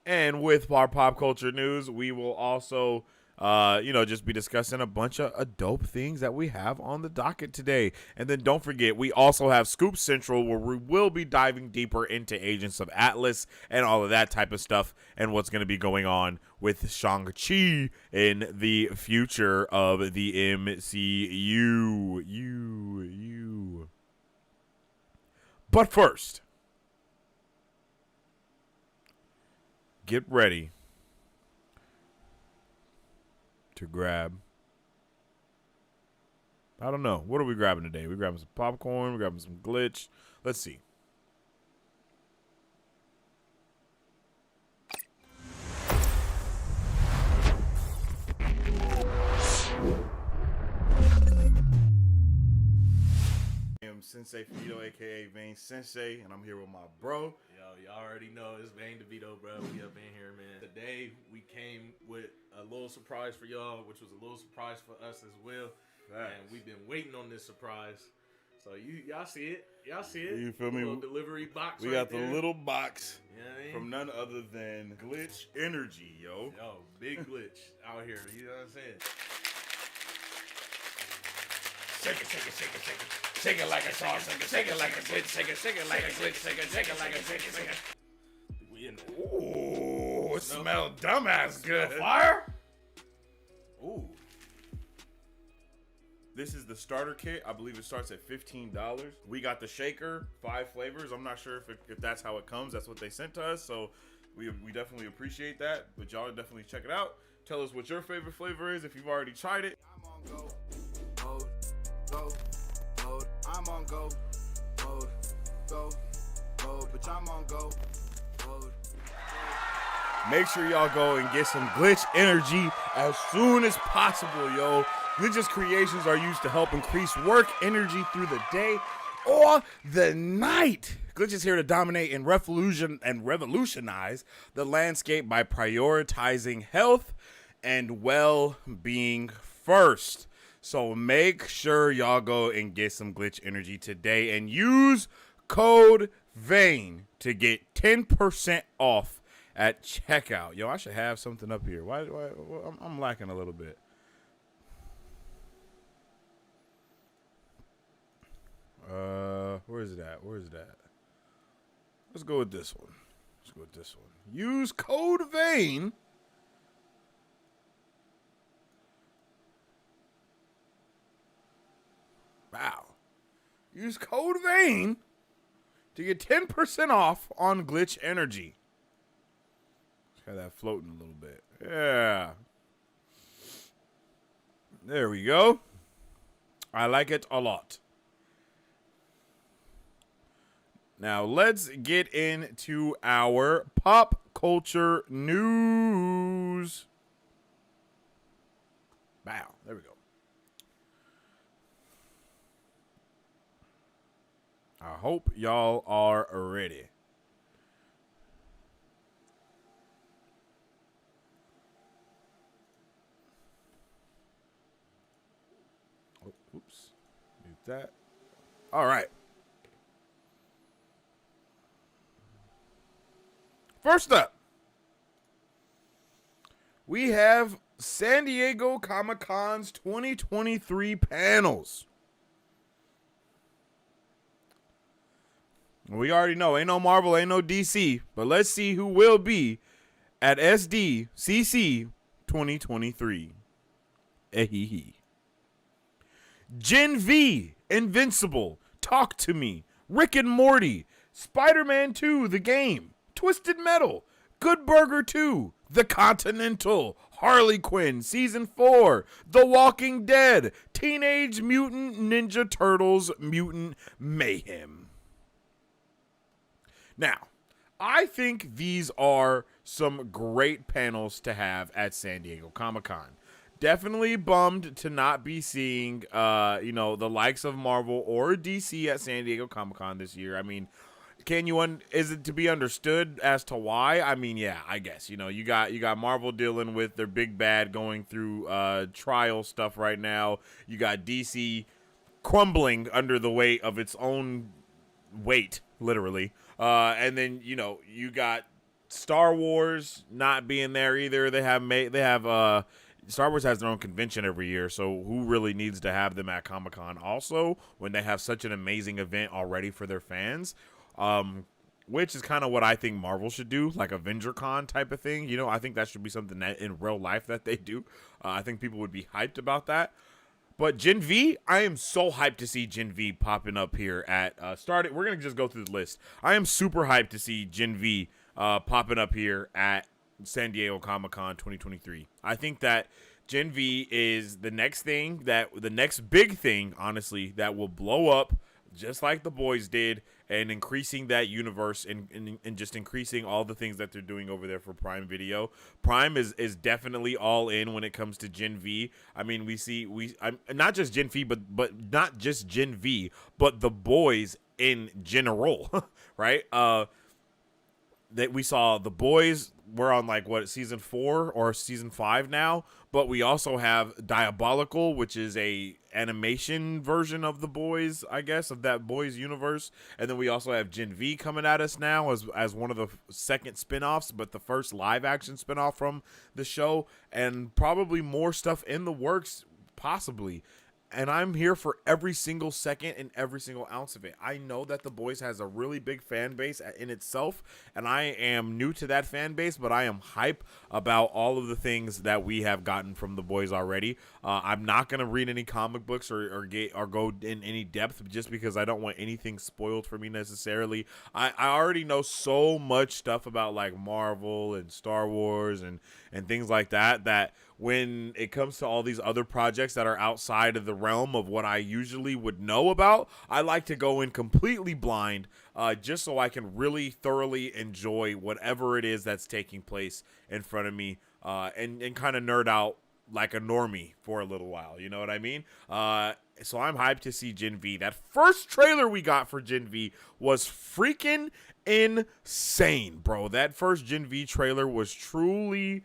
And with our pop culture news, we will also, just be discussing a bunch of dope things that we have on the docket today. And then don't forget, we also have Scoop Central, where we will be diving deeper into Agents of Atlas and all of that type of stuff and what's going to be going on with Shang-Chi in the future of the MCU. But first, get ready to grab, I don't know, what are we grabbing today? We're grabbing some popcorn, we're grabbing some glitch. Let's see. I'm Sensei Finito, aka Vane Sensei, and I'm here with my bro.
Yo, y'all already know it's Vane DeVito, bro. We up in here, man. Today we came with a little surprise for y'all, which was a little surprise for us as well. Thanks. And we've been waiting on this surprise. So y'all see it. Y'all see it.
You feel me?
Little delivery box.
We
right
got the
there.
little box,
You know what I mean?
from none other than Glitch Energy, yo.
Yo, big glitch out here. You know what I'm saying? Shake it, shake it, shake it, shake it. Shake it like a saw, shake it, shake it like a glitch, shake it like a glitch, shake it like a shake it. We in there.
Ooh, it smells dumbass good.
Fire? Ooh.
This is the starter kit. I believe it starts at $15. We got the shaker, 5 flavors. I'm not sure if that's how it comes. That's what they sent to us. So we definitely appreciate that. But y'all definitely check it out. Tell us what your favorite flavor is if you've already tried it.
I'm on go, mode. I'm on go, mode, bitch, I'm on go, mode.
Make sure y'all go and get some Glitch Energy as soon as possible, yo. Glitch's creations are used to help increase work energy through the day or the night. Glitch is here to dominate and revolutionize the landscape by prioritizing health and well-being first. So make sure y'all go and get some Glitch Energy today and use code VANE to get 10% off at checkout. Yo, I should have something up here. Why I'm lacking a little bit. Where is it at? Let's go with this one. Use code VANE. Wow. Use code VANE to get 10% off on Glitch Energy. Let's have that floating a little bit. Yeah. There we go. I like it a lot. Now, let's get into our pop culture news. Wow, there we go. hope y'all are ready. Oh, oops. Mute that. All right. First up, we have San Diego Comic-Con's 2023 panels. We already know, ain't no Marvel, ain't no DC, but let's see who will be at SDCC 2023. Ehehe. Gen V, Invincible, Talk to Me, Rick and Morty, Spider-Man 2, The Game, Twisted Metal, Good Burger 2, The Continental, Harley Quinn, Season 4, The Walking Dead, Teenage Mutant Ninja Turtles, Mutant Mayhem. Now, I think these are some great panels to have at San Diego Comic-Con. Definitely bummed to not be seeing, the likes of Marvel or DC at San Diego Comic-Con this year. I mean, is it to be understood as to why? I mean, yeah, I guess. You got Marvel dealing with their big bad going through trial stuff right now. You got DC crumbling under the weight of its own weight, literally. And then, you got Star Wars not being there either. Star Wars has their own convention every year, so who really needs to have them at Comic-Con also when they have such an amazing event already for their fans? Which is kind of what I think Marvel should do, like a VengerCon type of thing. I think that should be something that in real life that they do. I think people would be hyped about that. But Gen V, I am so hyped to see Gen V popping up here at we're going to just go through the list. I am super hyped to see Gen V popping up here at San Diego Comic-Con 2023. I think that Gen V is the next big thing, honestly, that will blow up just like the boys did, and increasing that universe and just increasing all the things that they're doing over there for Prime Video. Prime is definitely all in when it comes to Gen V. I mean, not just Gen V, but not just Gen V, but the boys in general, right? That we saw the boys were on season 4 or season 5 now, but we also have Diabolical, which is a animation version of the boys, I guess, of that boys universe. And then we also have Gen V coming at us now as one of the second spinoffs, but the first live action spinoff from the show, and probably more stuff in the works, possibly. And I'm here for every single second and every single ounce of it. I know that The Boys has a really big fan base in itself, and I am new to that fan base, but I am hype about all of the things that we have gotten from The Boys already. I'm not going to read any comic books or go in any depth just because I don't want anything spoiled for me necessarily. I already know so much stuff about Marvel and Star Wars and things like that when it comes to all these other projects that are outside of the realm of what I usually would know about, I like to go in completely blind, just so I can really thoroughly enjoy whatever it is that's taking place in front of me, and kind of nerd out like a normie for a little while. You know what I mean? So I'm hyped to see Gen V. That first trailer we got for Gen V was freaking insane, bro. That first Gen V trailer was truly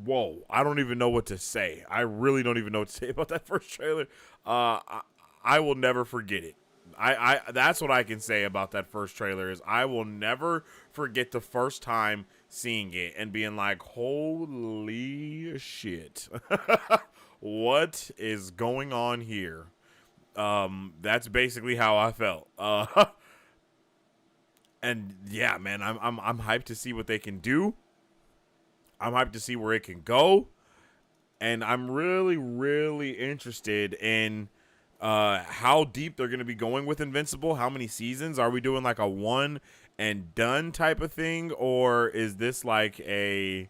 whoa, I don't even know what to say. I really don't even know what to say about that first trailer. I will never forget it. I that's what I can say about that first trailer is I will never forget the first time seeing it and being like, holy shit. What is going on here? That's basically how I felt. And yeah, man, I'm hyped to see what they can do. I'm hyped to see where it can go, and I'm really, really interested in how deep they're going to be going with Invincible. How many seasons? Are we doing a one and done type of thing, or is this is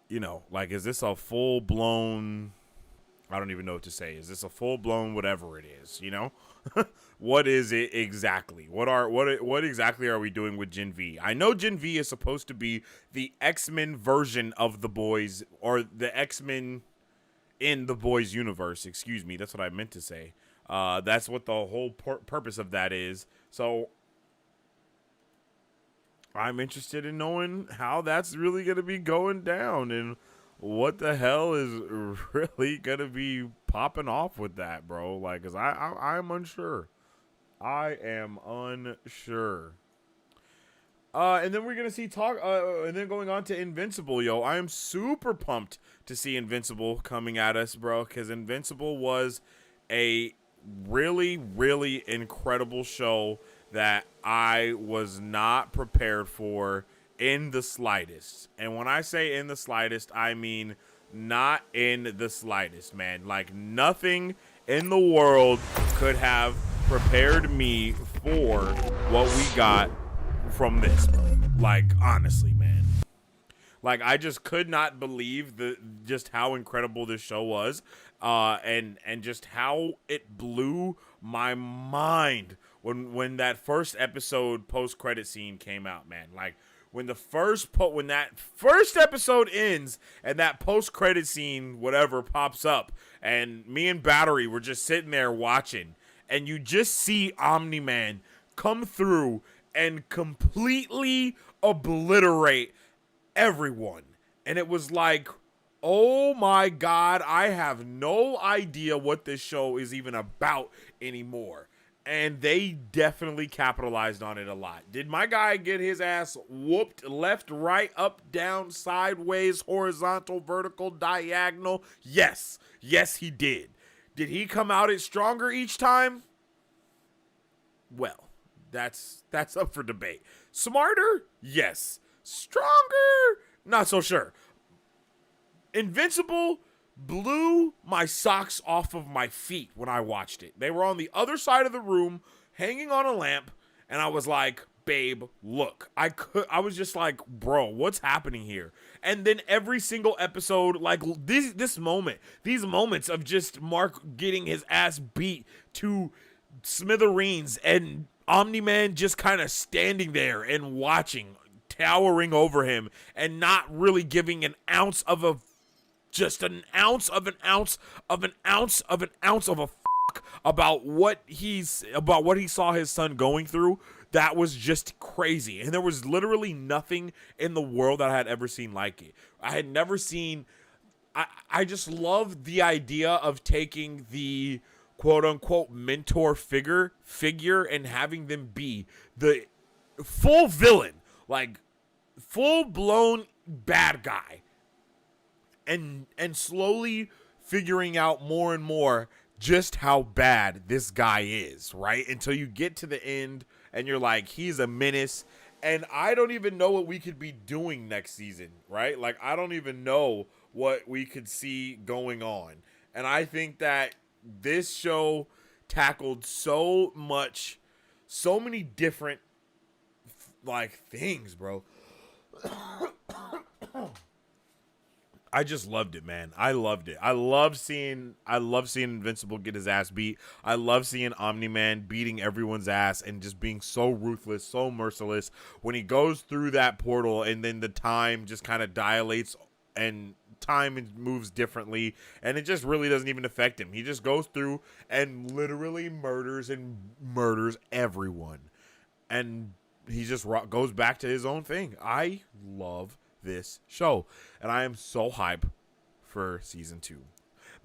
this a full blown? I don't even know what to say. Is this a full blown whatever it is? What is it exactly? What exactly are we doing with Gen V? I know Gen V is supposed to be the X-Men version of the boys, or the X-Men in the boys universe. Excuse me, that's what I meant to say. That's what the whole purpose of that is. So I'm interested in knowing how that's really going to be going down and what the hell is really going to be popping off with that, bro. Like, cause I'm unsure. I am unsure. And then we're gonna see and then going on to Invincible, yo. I am super pumped to see Invincible coming at us, bro, because Invincible was a really, really incredible show that I was not prepared for in the slightest. And when I say in the slightest, I mean not in the slightest, man. Like, nothing in the world could have prepared me for what we got from this, bro. Like, honestly, man. Like, I just could not believe just how incredible this show was, and just how it blew my mind when that first episode post-credit scene came out, man. Like, when that first episode ends and that post-credit scene, whatever, pops up, and me and Battery were just sitting there watching, and you just see Omni-Man come through and completely obliterate everyone. And it was like, oh my God, I have no idea what this show is even about anymore. And they definitely capitalized on it a lot. Did my guy get his ass whooped left, right, up, down, sideways, horizontal, vertical, diagonal? Yes. Yes, he did. Did he come out it stronger each time? Well, that's up for debate. Smarter? Yes. Stronger? Not so sure. Invincible blew my socks off of my feet when I watched it. They were on the other side of the room, hanging on a lamp, and I was like, babe, look. I was just like, bro, what's happening here? And then every single episode, like these moments of just Mark getting his ass beat to smithereens and Omni-Man just kind of standing there and watching, towering over him, and not really giving an ounce of a fuck about what he saw his son going through. That was just crazy. And there was literally nothing in the world that I had ever seen like it. I had never seen, I just love the idea of taking the quote unquote mentor figure and having them be the full villain, like full blown bad guy, and slowly figuring out more and more just how bad this guy is, right? Until you get to the end and you're like, he's a menace. And I don't even know what we could be doing next season, right? Like, I don't even know what we could see going on. And I think that this show tackled so many different like things, bro. I just loved it, man. I loved it. I love seeing Invincible get his ass beat. I love seeing Omni-Man beating everyone's ass and just being so ruthless, so merciless. When he goes through that portal and then the time just kind of dilates and time moves differently, and it just really doesn't even affect him. He just goes through and literally murders everyone. And he just goes back to his own thing. I love this show, and I am so hype for season 2.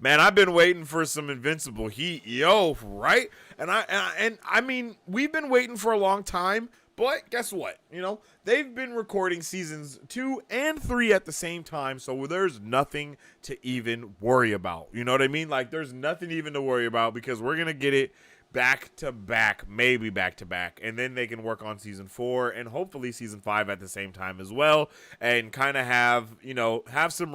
Man, I've been waiting for some Invincible heat, yo, right? And I mean, we've been waiting for a long time, but guess what? You know, they've been recording seasons 2 and 3 at the same time, so there's nothing to even worry about. You know what I mean? Like, there's nothing even to worry about because we're gonna get it back to back, maybe back to back, and then they can work on season 4 and hopefully season 5 at the same time as well, and kind of have some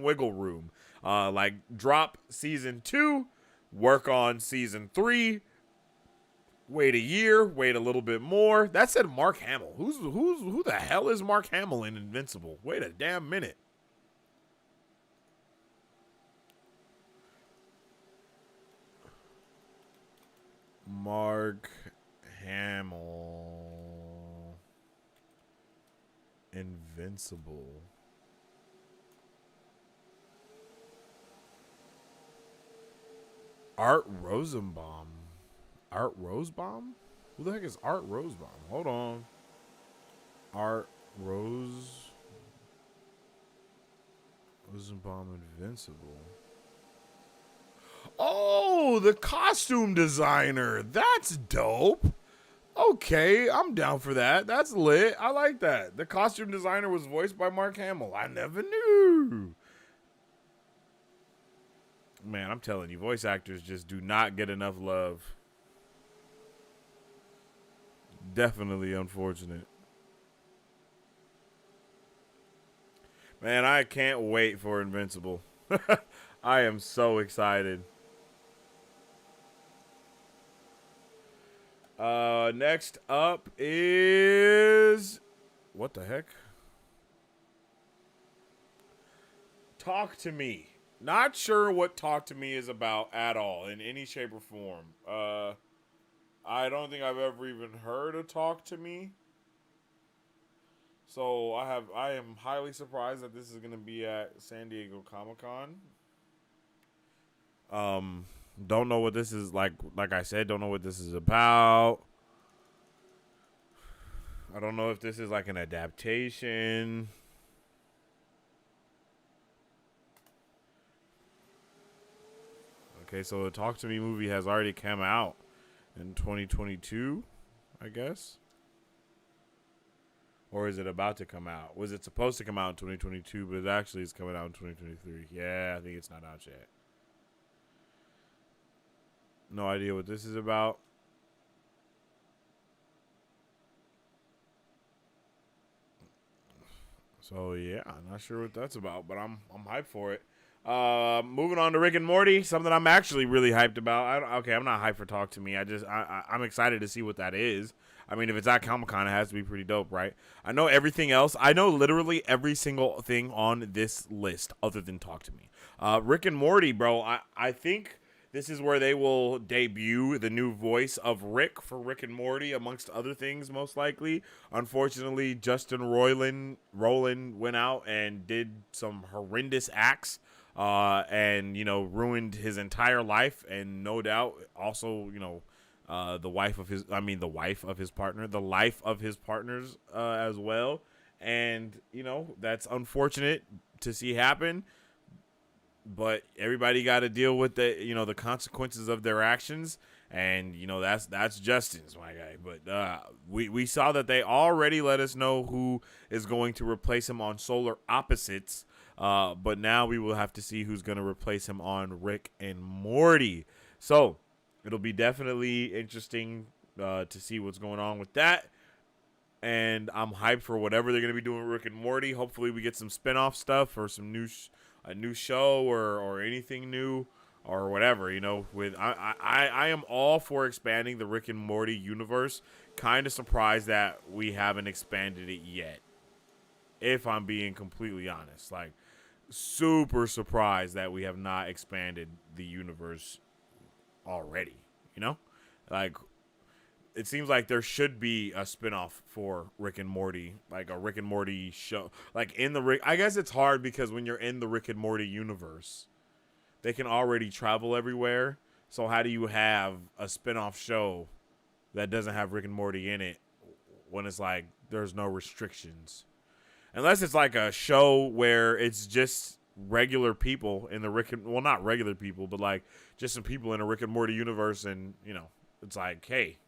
wiggle room. Like, drop season 2, work on season 3, wait a year, wait a little bit more. That said Mark Hamill. Who the hell is Mark Hamill in Invincible? Wait a damn minute. Mark Hamill. Invincible. Art Rosenbaum. Art Rosenbaum? Who the heck is Art Rosenbaum? Hold on. Art Rosenbaum Invincible. Oh, the costume designer. That's dope. Okay, I'm down for that. That's lit. I like that. The costume designer was voiced by Mark Hamill. I never knew. Man, I'm telling you, voice actors just do not get enough love. Definitely unfortunate. Man, I can't wait for Invincible. I am so excited. Next up is... What the heck? Talk to Me. Not sure what Talk to Me is about at all, in any shape or form. I don't think I've ever even heard of Talk to Me. So I am highly surprised that this is going to be at San Diego Comic-Con. Don't know what this is like I said, don't know what this is about. I don't know if this is like an adaptation. Okay, so the Talk to Me movie has already come out in 2022, I guess. Or is it about to come out? Was it supposed to come out in 2022, but it actually is coming out in 2023? Yeah, I think it's not out yet. No idea what this is about. So yeah, I'm not sure what that's about, but I'm hyped for it. Moving on to Rick and Morty, something I'm actually really hyped about. I'm not hyped for Talk to Me. I'm excited to see what that is. I mean, if it's at Comic-Con, it has to be pretty dope, right? I know everything else. I know literally every single thing on this list other than Talk to Me. Rick and Morty, bro, I think this is where they will debut the new voice of Rick for Rick and Morty, amongst other things, most likely. Unfortunately, Justin Roiland went out and did some horrendous acts, and, you know, ruined his entire life, and no doubt also, you know, the life of his partners as well. And, you know, that's unfortunate to see happen. But everybody got to deal with the consequences of their actions, and that's Justin's, my guy. But we saw that they already let us know who is going to replace him on Solar Opposites. But now we will have to see who's going to replace him on Rick and Morty. So it'll be definitely interesting to see what's going on with that. And I'm hyped for whatever they're going to be doing with Rick and Morty. Hopefully we get some spinoff stuff or some a new show or anything new or whatever, I am all for expanding the Rick and Morty universe. Kind of surprised that we haven't expanded it yet, if I'm being completely honest. Like, super surprised that we have not expanded the universe already, like, it seems like there should be a spinoff for Rick and Morty, like a Rick and Morty show. Like I guess it's hard because when you're in the Rick and Morty universe, they can already travel everywhere. So how do you have a spinoff show that doesn't have Rick and Morty in it when it's like there's no restrictions? Unless it's like a show where it's just regular people in the not regular people, but like just some people in a Rick and Morty universe, and it's like, hey,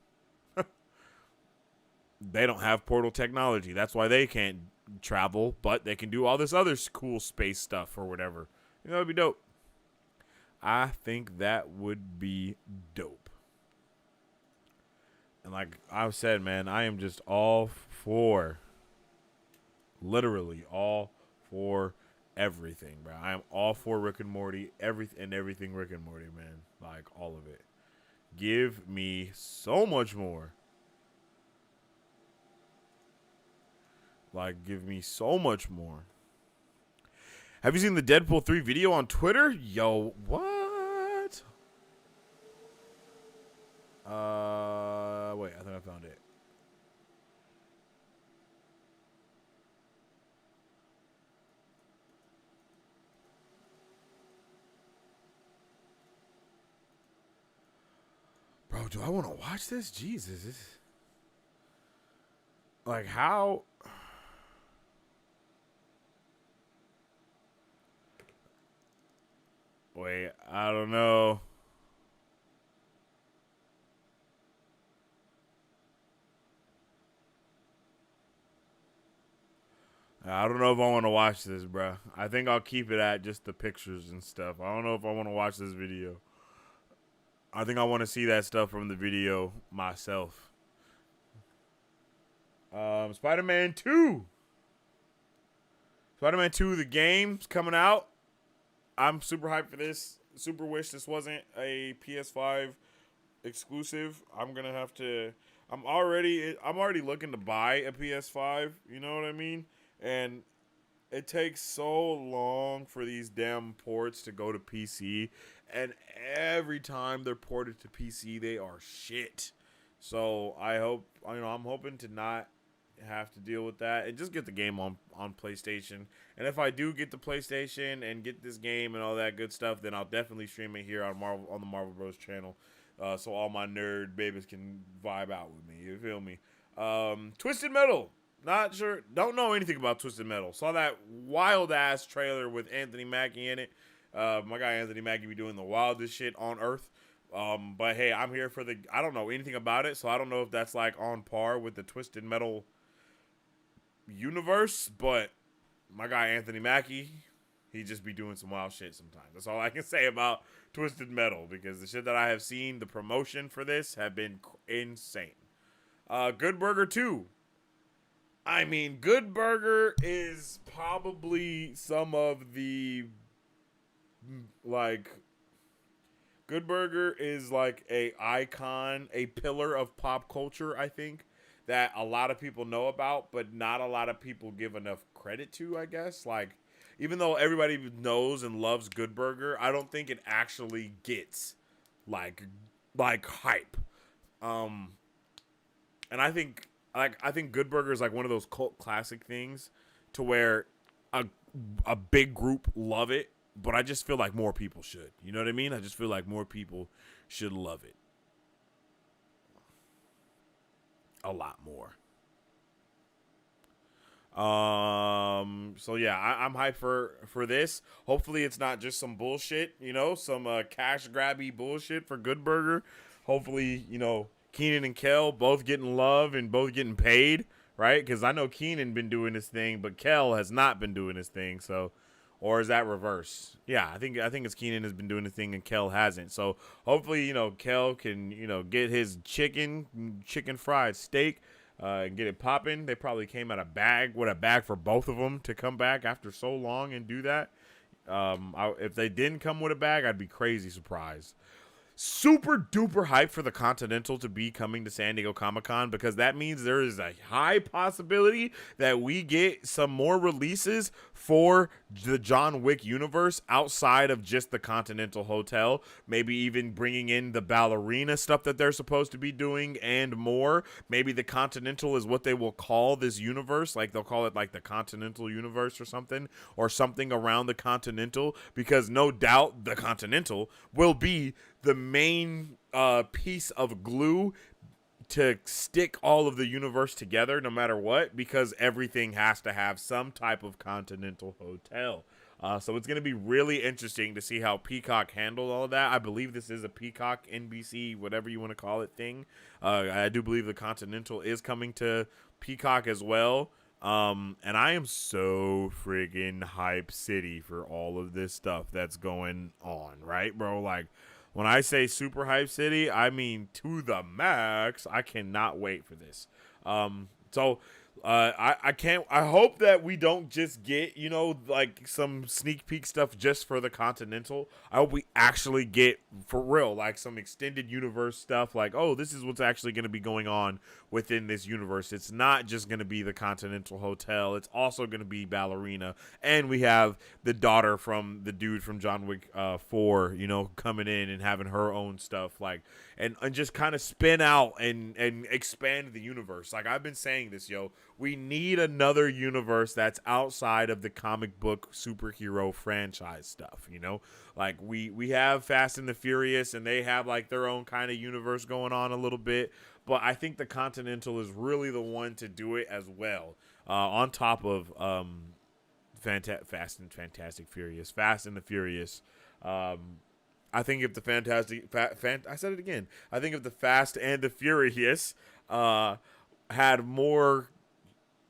they don't have portal technology. That's why they can't travel, but they can do all this other cool space stuff or whatever. It'd be dope. I think that would be dope. And like I've said, man, I am just literally all for everything, bro. I am all for Rick and Morty, everything Rick and Morty, man. Like, all of it. Give me so much more. Like, give me so much more. Have you seen the Deadpool 3 video on Twitter? Yo, what? Wait, I think I found it. do I want to watch this? Jesus. Like, how? Wait, I don't know. I don't know if I want to watch this, bro. I think I'll keep it at just the pictures and stuff. I don't know if I want to watch this video. I think I want to see that stuff from the video myself. Spider-Man 2. Spider-Man 2, the game's coming out. I'm super hyped for this. Super wish this wasn't a PS5 exclusive. I'm already looking to buy a PS5. You know what I mean? And it takes so long for these damn ports to go to PC. And every time they're ported to PC, they are shit. So I'm hoping to not have to deal with that and just get the game on PlayStation. And if I do get the PlayStation and get this game and all that good stuff, then I'll definitely stream it here on the Marvel Bros channel. So all my nerd babies can vibe out with me. You feel me? Twisted Metal. Not sure. Don't know anything about Twisted Metal. Saw that wild ass trailer with Anthony Mackie in it. My guy Anthony Mackie be doing the wildest shit on earth. But hey, I'm here for I don't know anything about it, so I don't know if that's like on par with the Twisted Metal universe. But my guy Anthony Mackie, he just be doing some wild shit sometimes. That's all I can say about Twisted Metal, because the shit that I have seen, the promotion for this have been insane. Good Burger 2. I mean, Good Burger is probably some of the, like, Good Burger is like a icon, a pillar of pop culture, I think, that a lot of people know about, but not a lot of people give enough credit to, I guess. Like, even though everybody knows and loves Good Burger, I don't think it actually gets, like hype. And I think Good Burger is like one of those cult classic things to where a big group love it, but I just feel like more people should. You know what I mean? I just feel like more people should love it. A lot more. So yeah, I'm hyped for this. Hopefully it's not just some bullshit, some cash grabby bullshit for Good Burger. Hopefully, Keenan and Kel both getting love and both getting paid, right? Because I know Keenan been doing his thing, but Kel has not been doing his thing. So, or is that reverse? Yeah, I think it's Keenan has been doing his thing and Kel hasn't. So hopefully, Kel can get his chicken fried steak and get it popping. They probably came out a bag for both of them to come back after so long and do that. If they didn't come with a bag, I'd be crazy surprised. Super duper hype for the Continental to be coming to San Diego Comic-Con, because that means there is a high possibility that we get some more releases for the John Wick universe outside of just the Continental Hotel. Maybe even bringing in the ballerina stuff that they're supposed to be doing and more. Maybe the Continental is what they will call this universe. Like they'll call it like the Continental universe or something around the Continental, because no doubt the Continental will be the main piece of glue to stick all of the universe together no matter what, because everything has to have some type of Continental Hotel. So it's going to be really interesting to see how Peacock handled all of that. I believe this is a Peacock, NBC, whatever you want to call it thing. I do believe the Continental is coming to Peacock as well. And I am so friggin' hype city for all of this stuff that's going on, right, bro? Like, when I say super hype city, I mean to the max. I cannot wait for this. I hope that we don't just get, like some sneak peek stuff just for the Continental. I hope we actually get, for real, like some extended universe stuff. Like, oh, this is what's actually going to be going on within this universe. It's not just going to be the Continental Hotel. It's also going to be Ballerina. And we have the daughter from the dude from John Wick 4, coming in and having her own stuff. Like, and just kind of spin out and expand the universe. Like, I've been saying this, We need another universe that's outside of the comic book superhero franchise stuff, you know? Like, we have Fast and the Furious, and they have, like, their own kind of universe going on a little bit. But I think the Continental is really the one to do it as well. On top of Fast and the Furious. I think if the I said it again. I think if the Fast and the Furious had more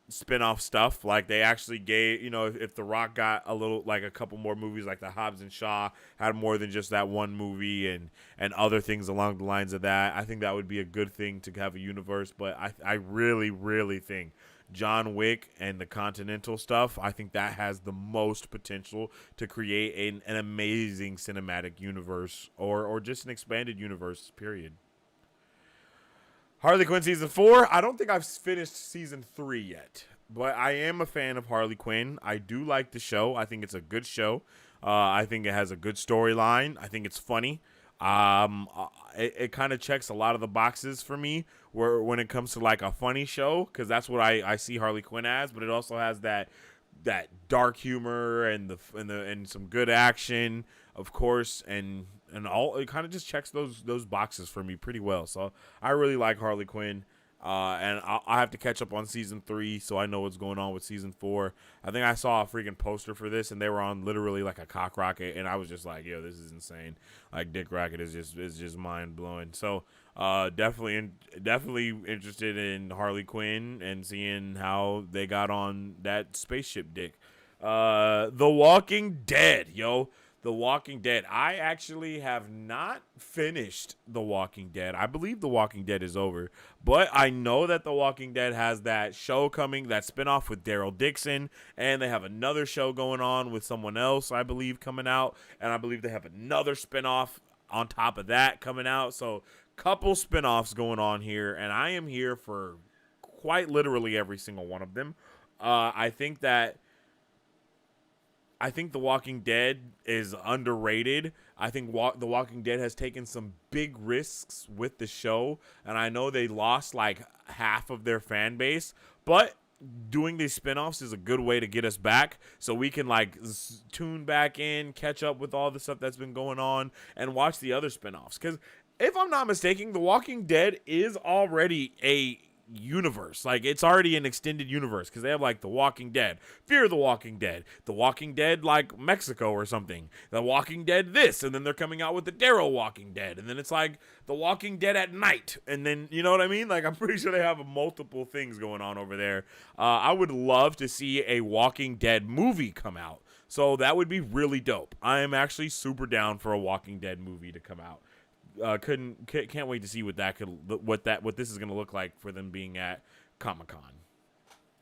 spin-off stuff, like they actually gave, you know, if The Rock got a couple more movies, like the Hobbs and Shaw had more than just that one movie and other things along the lines of that, I think that would be a good thing to have a universe. But I really, really think John Wick and the Continental stuff, I think that has the most potential to create an amazing cinematic universe or just an expanded universe, period. Harley Quinn Season 4, I don't think I've finished Season 3 yet, but I am a fan of Harley Quinn. I do like the show. I think it's a good show. I think it has a good storyline. I think it's funny. It kind of checks a lot of the boxes for me when it comes to like a funny show, because that's what I see Harley Quinn as, but it also has that dark humor and some good action, of course, and all. It kind of just checks those boxes for me pretty well. So I really like Harley Quinn. And I have to catch up on Season 3, so I know what's going on with Season 4. I think I saw a freaking poster for this, and they were on literally like a cock rocket, and I was just like, yo, this is insane. Like, Dick Rocket is just mind-blowing. So definitely interested in Harley Quinn and seeing how they got on that spaceship dick. The Walking Dead, yo. The Walking Dead. I actually have not finished The Walking Dead. I believe The Walking Dead is over, but I know that The Walking Dead has that show coming, that spinoff with Daryl Dixon, and they have another show going on with someone else, I believe, coming out, and I believe they have another spinoff on top of that coming out. So, couple spinoffs going on here, and I am here for quite literally every single one of them. I think The Walking Dead is underrated. I think The Walking Dead has taken some big risks with the show, and I know they lost like half of their fan base, but doing these spinoffs is a good way to get us back so we can like tune back in, catch up with all the stuff that's been going on, and watch the other spinoffs. Because if I'm not mistaken, The Walking Dead is already a universe. Like, it's already an extended universe, because they have like The Walking Dead, Fear the Walking Dead like Mexico or something, The Walking Dead this, and then they're coming out with the Daryl Walking Dead, and then it's like The Walking Dead at night, and then, you know what I mean? Like, I'm pretty sure they have multiple things going on over there. I would love to see a Walking Dead movie come out, so that would be really dope. I am actually super down for a Walking Dead movie to come out. Can't wait to see what this is gonna look like for them being at Comic-Con.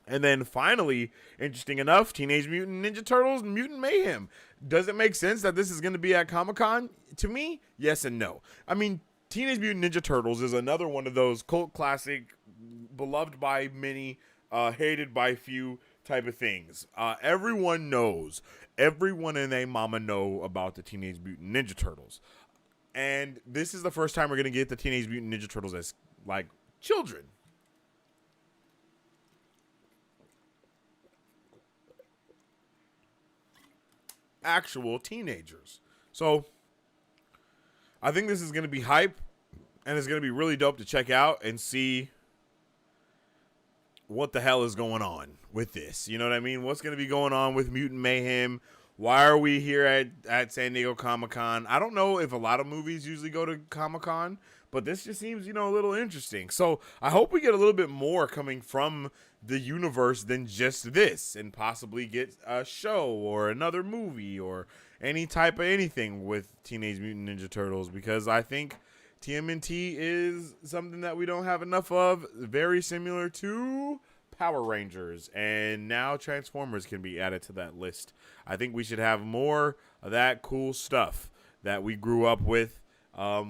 And then finally, interesting enough, Teenage Mutant Ninja Turtles Mutant Mayhem. Does it make sense that this is gonna be at Comic-Con? To me, yes and no. I mean, Teenage Mutant Ninja Turtles is another one of those cult classic, beloved by many, hated by few type of things. Everyone and their mama know about the Teenage Mutant Ninja Turtles. And this is the first time we're going to get the Teenage Mutant Ninja Turtles as, like, children. Actual teenagers. So, I think this is going to be hype. And it's going to be really dope to check out and see what the hell is going on with this. You know what I mean? What's going to be going on with Mutant Mayhem? Why are we here at San Diego Comic-Con? I don't know if a lot of movies usually go to Comic-Con, but this just seems, a little interesting. So I hope we get a little bit more coming from the universe than just this, and possibly get a show or another movie or any type of anything with Teenage Mutant Ninja Turtles, because I think TMNT is something that we don't have enough of, very similar to Power Rangers, and now Transformers can be added to that list. I think we should have more of that cool stuff that we grew up with. I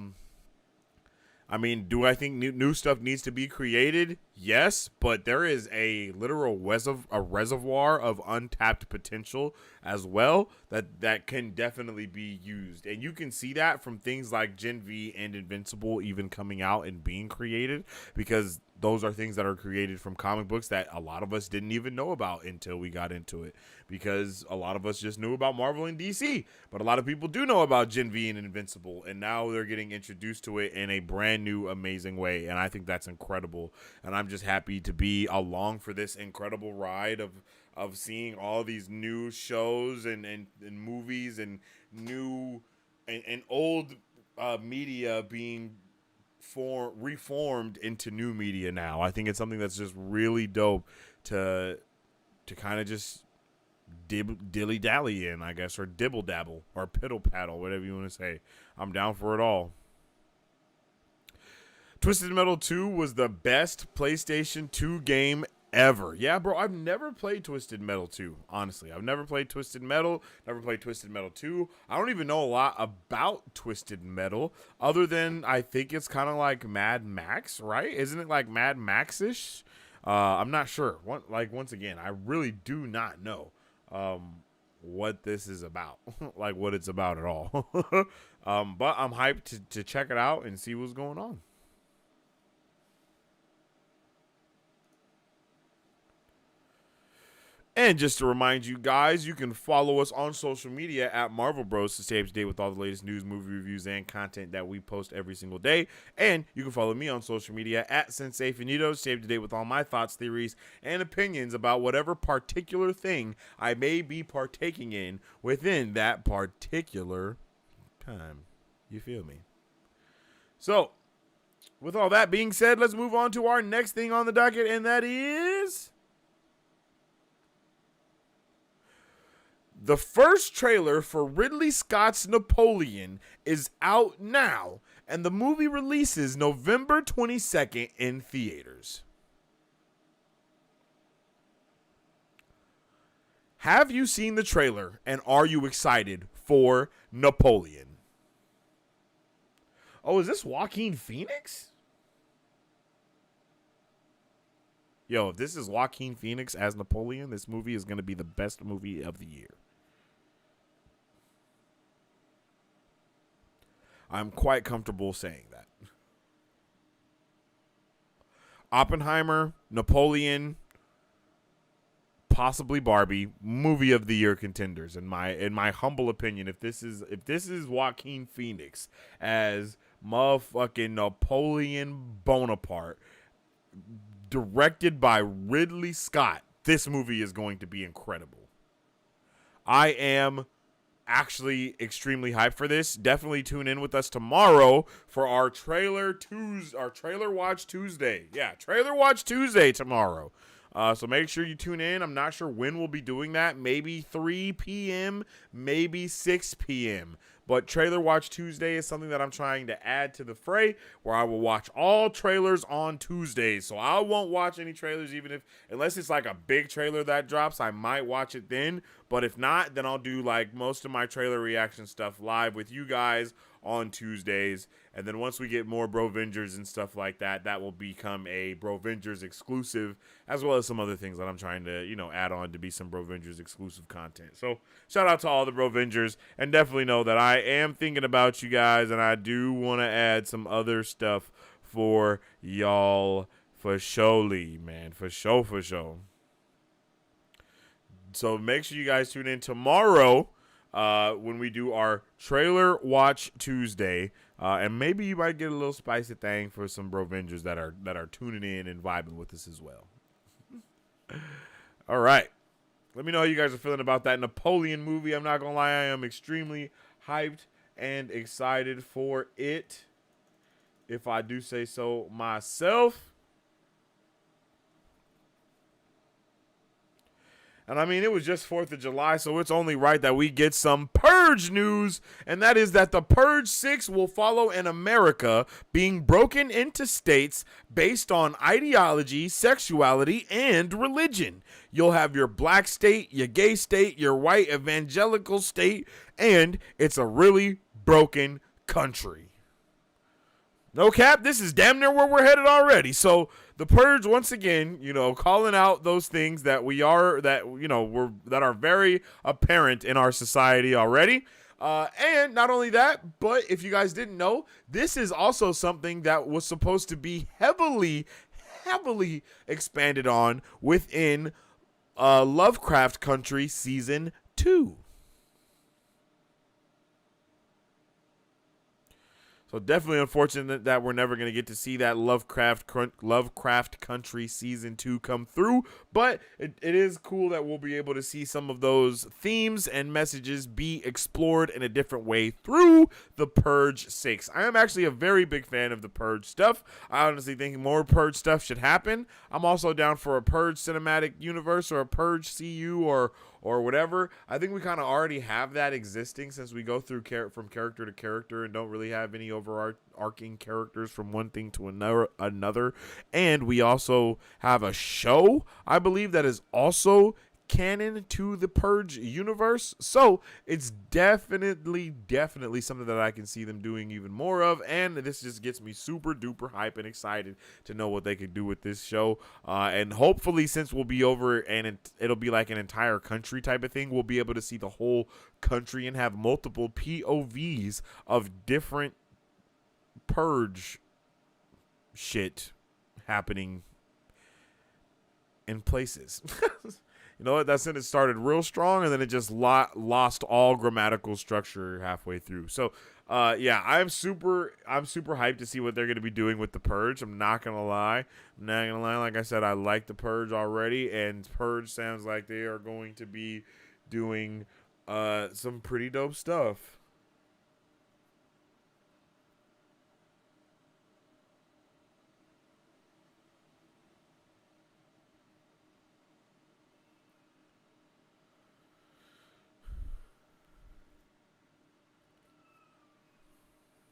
mean, do I think new stuff needs to be created? Yes, but there is a literal reservoir of untapped potential as well that can definitely be used. And you can see that from things like Gen V and Invincible even coming out and being created, because those are things that are created from comic books that a lot of us didn't even know about until we got into it, because a lot of us just knew about Marvel and DC, but a lot of people do know about Gen V and Invincible, and now they're getting introduced to it in a brand new, amazing way, and I think that's incredible, and I'm just happy to be along for this incredible ride of seeing all these new shows and movies and new and old media being reformed into new media now. I think it's something that's just really dope to kind of just dilly dally in, I guess, or dibble dabble or piddle paddle, whatever you want to say. I'm down for it all. Twisted Metal 2 was the best PlayStation 2 game ever. Yeah, bro, I've never played Twisted Metal 2, honestly. I've never played Twisted Metal, never played Twisted Metal 2. I don't even know a lot about Twisted Metal, other than I think it's kind of like Mad Max, right? Isn't it like Mad Max-ish? I'm not sure. Once again, I really do not know what this is about, like what it's about at all. But I'm hyped to check it out and see what's going on. And just to remind you guys, you can follow us on social media at Marvel Bros to stay up to date with all the latest news, movie reviews, and content that we post every single day. And you can follow me on social media at Sensei Finito to stay up to date with all my thoughts, theories, and opinions about whatever particular thing I may be partaking in within that particular time. You feel me? So, with all that being said, let's move on to our next thing on the docket, and that is the first trailer for Ridley Scott's Napoleon is out now, and the movie releases November 22nd in theaters. Have you seen the trailer, and are you excited for Napoleon? Oh, is this Joaquin Phoenix? Yo, if this is Joaquin Phoenix as Napoleon, this movie is going to be the best movie of the year. I'm quite comfortable saying that. Oppenheimer, Napoleon, possibly Barbie, movie of the year contenders in my humble opinion. If this is Joaquin Phoenix as motherfucking Napoleon Bonaparte, directed by Ridley Scott, this movie is going to be incredible. I am actually extremely hyped for this. Definitely tune in with us tomorrow for our Trailer Watch Tuesday. Yeah, Trailer Watch Tuesday tomorrow. So make sure you tune in. I'm not sure when we'll be doing that. Maybe 3 p.m., maybe 6 p.m. But Trailer Watch Tuesday is something that I'm trying to add to the fray, where I will watch all trailers on Tuesdays. So I won't watch any trailers, unless it's like a big trailer that drops, I might watch it then. But if not, then I'll do like most of my trailer reaction stuff live with you guys on Tuesdays. And then once we get more Brovengers and stuff like that, that will become a Brovengers exclusive, as well as some other things that I'm trying to, add on to be some Brovengers exclusive content. So shout out to all the Brovengers, and definitely know that I am thinking about you guys, and I do want to add some other stuff for y'all for surely, man, for sure. So make sure you guys tune in tomorrow when we do our Trailer Watch Tuesday. And maybe you might get a little spicy thing for some Brovengers that are tuning in and vibing with us as well. All right. Let me know how you guys are feeling about that Napoleon movie. I'm not going to lie, I am extremely hyped and excited for it, if I do say so myself. And I mean, it was just 4th of July, so it's only right that we get some Purge news. And that is that the Purge 6 will follow an America being broken into states based on ideology, sexuality, and religion. You'll have your black state, your gay state, your white evangelical state, and it's a really broken country. No cap, this is damn near where we're headed already. So the Purge once again, calling out those things that are very apparent in our society already. And not only that, but if you guys didn't know, this is also something that was supposed to be heavily expanded on within Lovecraft Country Season 2. So definitely unfortunate that we're never going to get to see that Lovecraft Country Season 2 come through. But it is cool that we'll be able to see some of those themes and messages be explored in a different way through the Purge 6. I am actually a very big fan of the Purge stuff. I honestly think more Purge stuff should happen. I'm also down for a Purge cinematic universe or a Purge CU or whatever. I think we kind of already have that existing since we go through from character to character and don't really have any overarching characters from one thing to another. And we also have a show, I believe, that is also canon to the Purge universe. So it's definitely something that I can see them doing even more of. And this just gets me super duper hype and excited to know what they could do with this show. And hopefully, since we'll be over and it'll be like an entire country type of thing, we'll be able to see the whole country and have multiple POVs of different Purge shit happening in places. You know what? That sentence started real strong, and then it just lost all grammatical structure halfway through. So, yeah, I'm super hyped to see what they're going to be doing with the Purge. I'm not going to lie. Like I said, I like the Purge already, and Purge sounds like they are going to be doing some pretty dope stuff.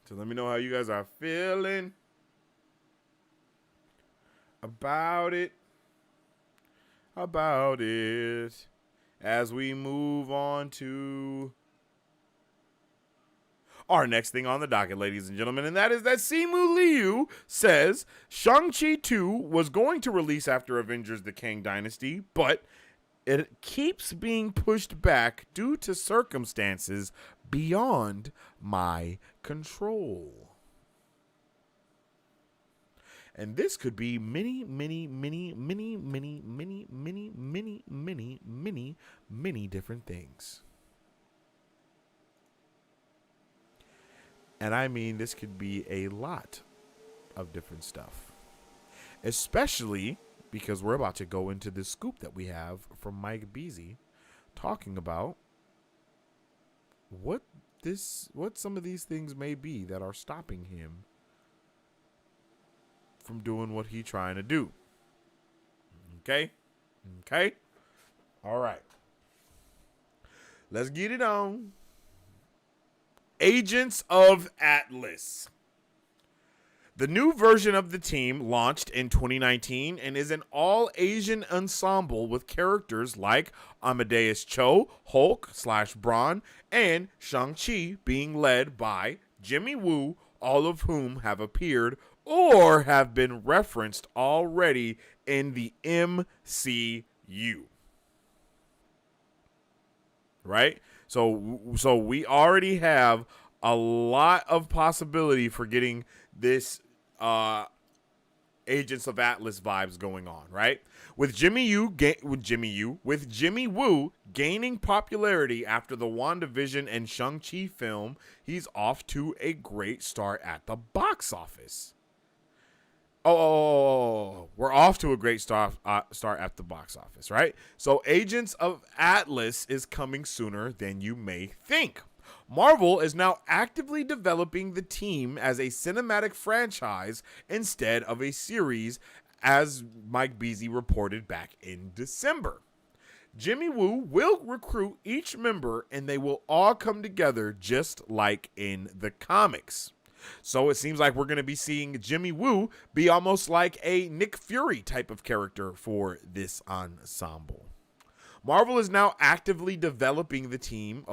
So let me know how you guys are feeling about it as we move on to our next thing on the docket, ladies and gentlemen, and that is that Simu Liu says Shang-Chi 2 was going to release after Avengers the Kang Dynasty, but it keeps being pushed back due to circumstances beyond my control. And this could be many different things. And I mean, this could be a lot of different stuff. Especially because we're about to go into this scoop that we have from Mike Beasley talking about what some of these things may be that are stopping him from doing what he's trying to do. Okay? All right. Let's get it on. Agents of Atlas. The new version of the team launched in 2019 and is an all-Asian ensemble with characters like Amadeus Cho, Hulk/Brawn, and Shang-Chi being led by Jimmy Woo, all of whom have appeared or have been referenced already in the MCU. Right? So we already have a lot of possibility for getting this Agents of Atlas vibes going on, right? With Jimmy Woo gaining popularity after the WandaVision and Shang-Chi film, he's off to a great start at the box office. We're off to a great start at the box office, right? So Agents of Atlas is coming sooner than you may think. Marvel is now actively developing the team as a cinematic franchise instead of a series, as Mike Beasley reported back in December. Jimmy Woo will recruit each member and they will all come together just like in the comics. So it seems like we're going to be seeing Jimmy Woo be almost like a Nick Fury type of character for this ensemble. Marvel is now actively developing the team.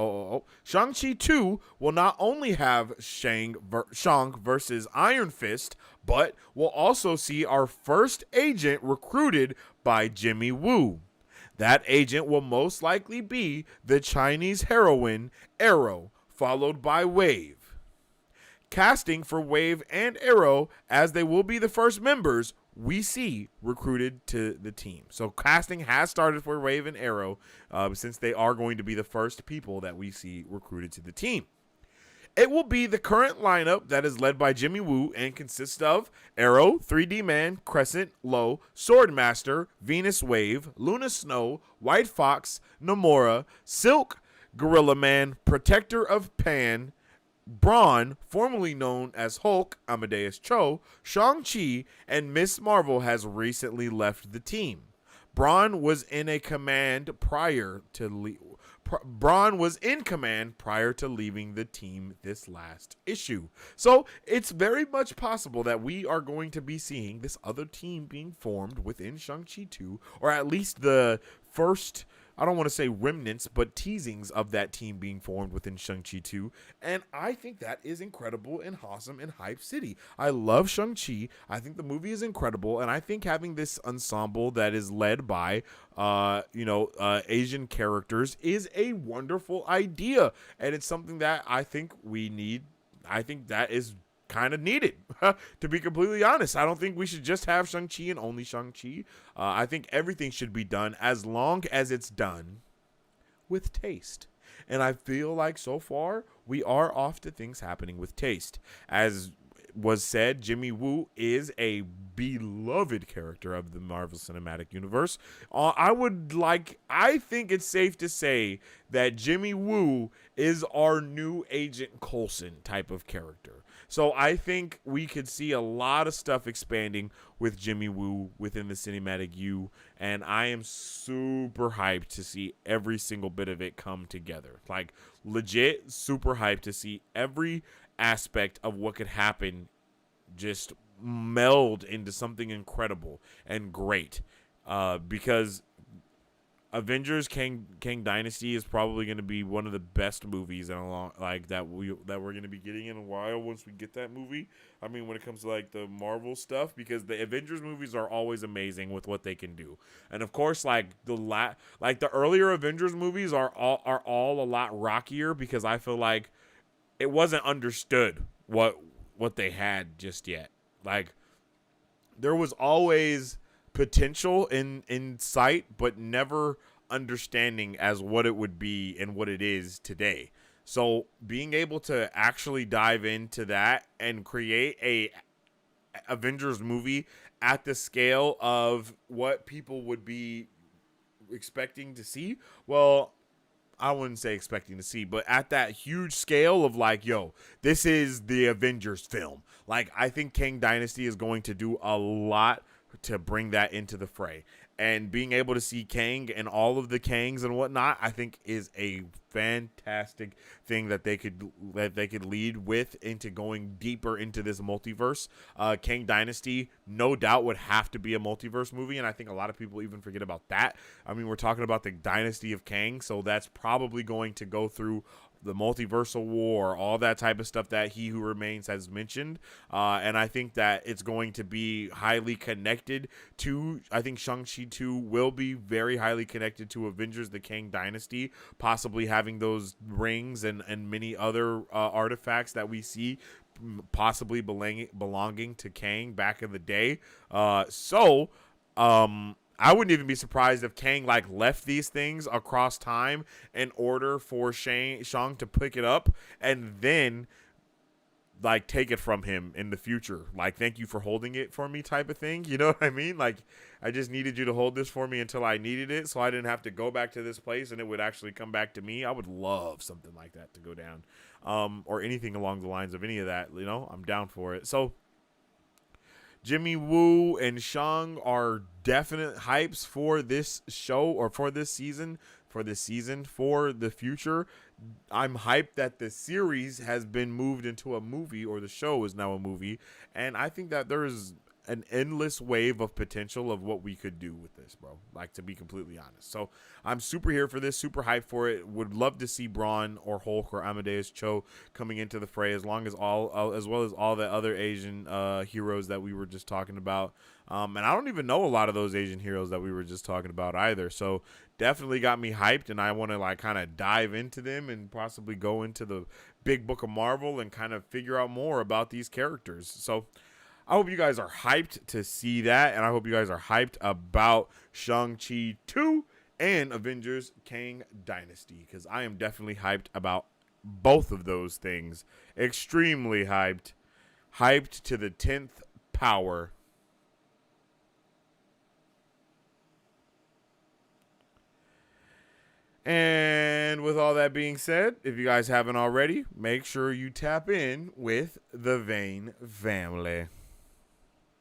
Shang-Chi 2 will not only have Shang versus Iron Fist, but will also see our first agent recruited by Jimmy Woo. That agent will most likely be the Chinese heroine Arrow, followed by Wave. Casting for Wave and Arrow, as they will be the first members we see recruited to the team. So casting has started for Wave and Arrow, since they are going to be the first people that we see recruited to the team. It will be the current lineup that is led by Jimmy Woo and consists of Arrow, 3D Man, Crescent, Low, Swordmaster, Venus Wave, Luna Snow, White Fox, Namora, Silk, Gorilla Man, Protector of Pan, Brawn, formerly known as Hulk, Amadeus Cho, Shang-Chi, and Miss Marvel has recently left the team. Brawn was in command prior to leaving the team this last issue. So it's very much possible that we are going to be seeing this other team being formed within Shang-Chi 2, or at least the first, I don't want to say remnants, but teasings of that team being formed within Shang-Chi 2. And I think that is incredible and awesome and Hype City. I love Shang-Chi. I think the movie is incredible. And I think having this ensemble that is led by, Asian characters is a wonderful idea. And it's something that I think we need. I think that is kind of needed, to be completely honest. I don't think we should just have Shang-Chi and only Shang-Chi. I think everything should be done as long as it's done with taste. And I feel like so far we are off to things happening with taste. As was said, Jimmy Woo is a beloved character of the Marvel Cinematic Universe. I think it's safe to say that Jimmy Woo is our new Agent Coulson type of character. So I think we could see a lot of stuff expanding with Jimmy Woo within the Cinematic U, and I am super hyped to see every single bit of it come together. Like, legit super hyped to see every aspect of what could happen just meld into something incredible and great, because Avengers Kang Dynasty is probably going to be one of the best movies in a long, like that we're going to be getting in a while once we get that movie. I mean, when it comes to like the Marvel stuff, because the Avengers movies are always amazing with what they can do. And of course, like the earlier Avengers movies are all a lot rockier, because I feel like it wasn't understood what they had just yet. Like, there was always potential in sight, but never understanding as what it would be and what it is today. So being able to actually dive into that and create a Avengers movie at the scale of what people would be expecting to see, well, I wouldn't say expecting to see, but at that huge scale of like, yo, this is the Avengers film. Like, I think Kang Dynasty is going to do a lot to bring that into the fray. And being able to see Kang and all of the Kangs and whatnot, I think is a fantastic thing that they could lead with into going deeper into this multiverse. Kang Dynasty, no doubt, would have to be a multiverse movie, and I think a lot of people even forget about that. I mean, we're talking about the Dynasty of Kang, so that's probably going to go through the multiversal war, all that type of stuff that He Who Remains has mentioned. And I think that it's going to be highly connected to, I think Shang-Chi 2 will be very highly connected to Avengers, the Kang Dynasty, possibly having those rings and many other artifacts that we see possibly belonging to Kang back in the day. I wouldn't even be surprised if Kang like left these things across time in order for Shang to pick it up and then like take it from him in the future. Like, thank you for holding it for me type of thing. You know what I mean? Like, I just needed you to hold this for me until I needed it, so I didn't have to go back to this place and it would actually come back to me. I would love something like that to go down, or anything along the lines of any of that. You know, I'm down for it. So Jimmy Woo and Shang are definite hypes for this show, or for this season, for the future. I'm hyped that the series has been moved into a movie, or the show is now a movie, and I think that there is an endless wave of potential of what we could do with this, bro. Like, to be completely honest. So I'm super here for this, super hyped for it. Would love to see Braun or Hulk or Amadeus Cho coming into the fray, as long as as well as all the other Asian heroes that we were just talking about. And I don't even know a lot of those Asian heroes that we were just talking about either. So definitely got me hyped, and I want to like kind of dive into them and possibly go into the big book of Marvel and kind of figure out more about these characters. So I hope you guys are hyped to see that, and I hope you guys are hyped about Shang-Chi 2 and Avengers Kang Dynasty, because I am definitely hyped about both of those things. Extremely hyped. Hyped to the 10th power. And with all that being said, if you guys haven't already, make sure you tap in with the Vane family.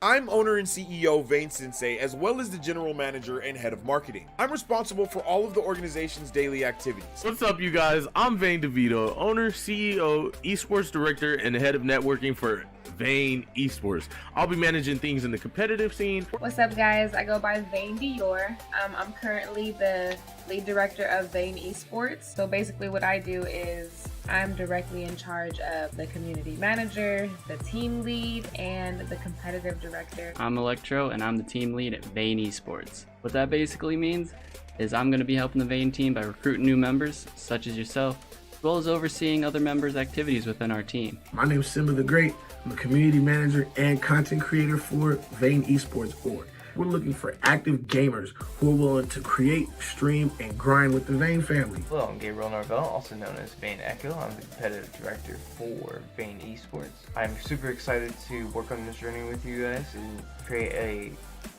I'm owner and CEO Vane Sensei, as well as the general manager and head of marketing. I'm responsible for all of the organization's daily activities.
What's up, you guys? I'm Vane DeVito, owner, CEO, esports director, and head of networking for Vane Esports. I'll be managing things in the competitive scene.
What's up, guys? I go by Vane Dior. I'm currently the lead director of Vane Esports. So basically what I do is I'm directly in charge of the community manager, the team lead, and the competitive director.
I'm Electro, and I'm the team lead at Vane Esports. What that basically means is I'm going to be helping the Vane team by recruiting new members, such as yourself, as well as overseeing other members' activities within our team.
My name is Simba the Great. I'm a community manager and content creator for Vane Esports org. We're looking for active gamers who are willing to create, stream, and grind with the Vane family.
Hello, I'm Gabriel Norvell, also known as Vane Echo. I'm the competitive director for Vane Esports. I'm super excited to work on this journey with you guys and create a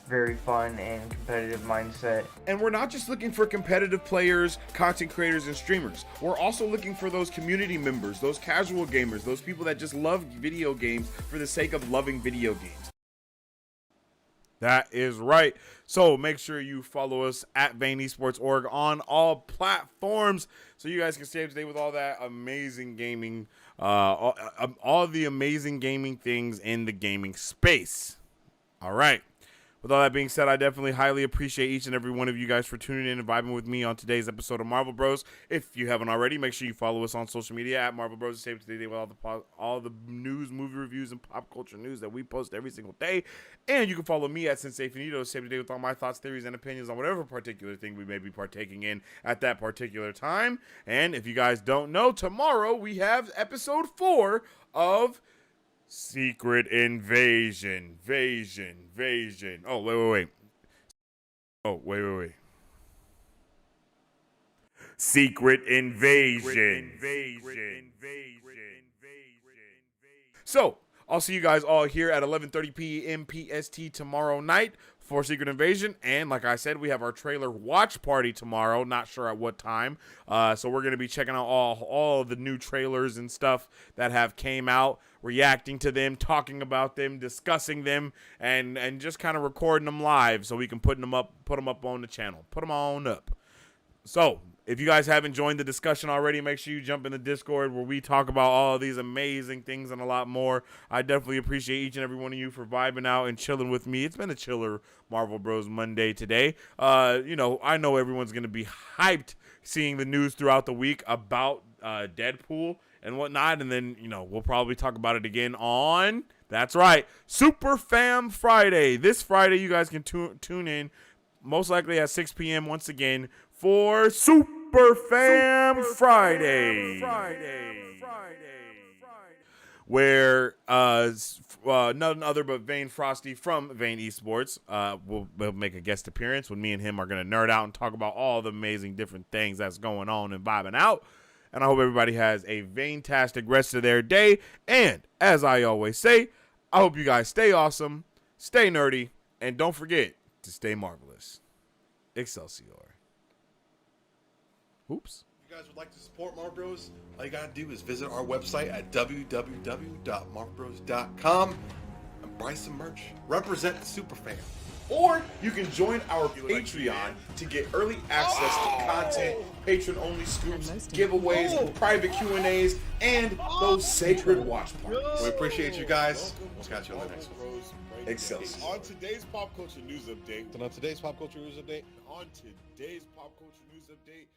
very fun and competitive mindset.
And we're not just looking for competitive players, content creators, and streamers. We're also looking for those community members, those casual gamers, those people that just love video games for the sake of loving video games. That is right. So make sure you follow us at Vane Esports org on all platforms, so you guys can stay up to date with all that amazing gaming, all the amazing gaming things in the gaming space. All right. With all that being said, I definitely highly appreciate each and every one of you guys for tuning in and vibing with me on today's episode of Marvel Bros. If you haven't already, make sure you follow us on social media at Marvel Bros. Stay up to date with all the news, movie reviews, and pop culture news that we post every single day. And you can follow me at Sensei Finito. Stay up to date with all my thoughts, theories, and opinions on whatever particular thing we may be partaking in at that particular time. And if you guys don't know, tomorrow we have episode 4 of Secret Invasion. Oh, wait. Secret Invasion. So, I'll see you guys all here at 11:30 p.m. PST tomorrow night for Secret Invasion. And like I said, we have our trailer watch party tomorrow. Not sure at what time. So we're going to be checking out all of the new trailers and stuff that have came out, reacting to them, talking about them, discussing them, and just kind of recording them live so we can put them up on the channel. Put them on up. So if you guys haven't joined the discussion already, make sure you jump in the Discord where we talk about all of these amazing things and a lot more. I definitely appreciate each and every one of you for vibing out and chilling with me. It's been a chiller Marvel Bros Monday today. I know everyone's going to be hyped seeing the news throughout the week about Deadpool and whatnot. And then, we'll probably talk about it again on, that's right, Super Fam Friday. This Friday, you guys can tune in, most likely at 6 p.m. once again, for Super Fam Friday. Where none other but Vane Frosty from Vane Esports will make a guest appearance when me and him are going to nerd out and talk about all the amazing different things that's going on and vibing out. And I hope everybody has a Vane-tastic rest of their day. And as I always say, I hope you guys stay awesome, stay nerdy, and don't forget to stay marvelous. Excelsior. Oops.
If you guys would like to support Marvel Bros, all you gotta do is visit our website at www.marvelbros.com and buy some merch. Represent the super fan.
Or you can join our Patreon to get early access to content, patron-only scoops, giveaways, private Q&As, and those sacred watch parties.
We appreciate you guys. We'll catch you on the next one.
Excelsior.
On today's pop culture news update,
And on today's pop culture news update,
on today's pop culture news update,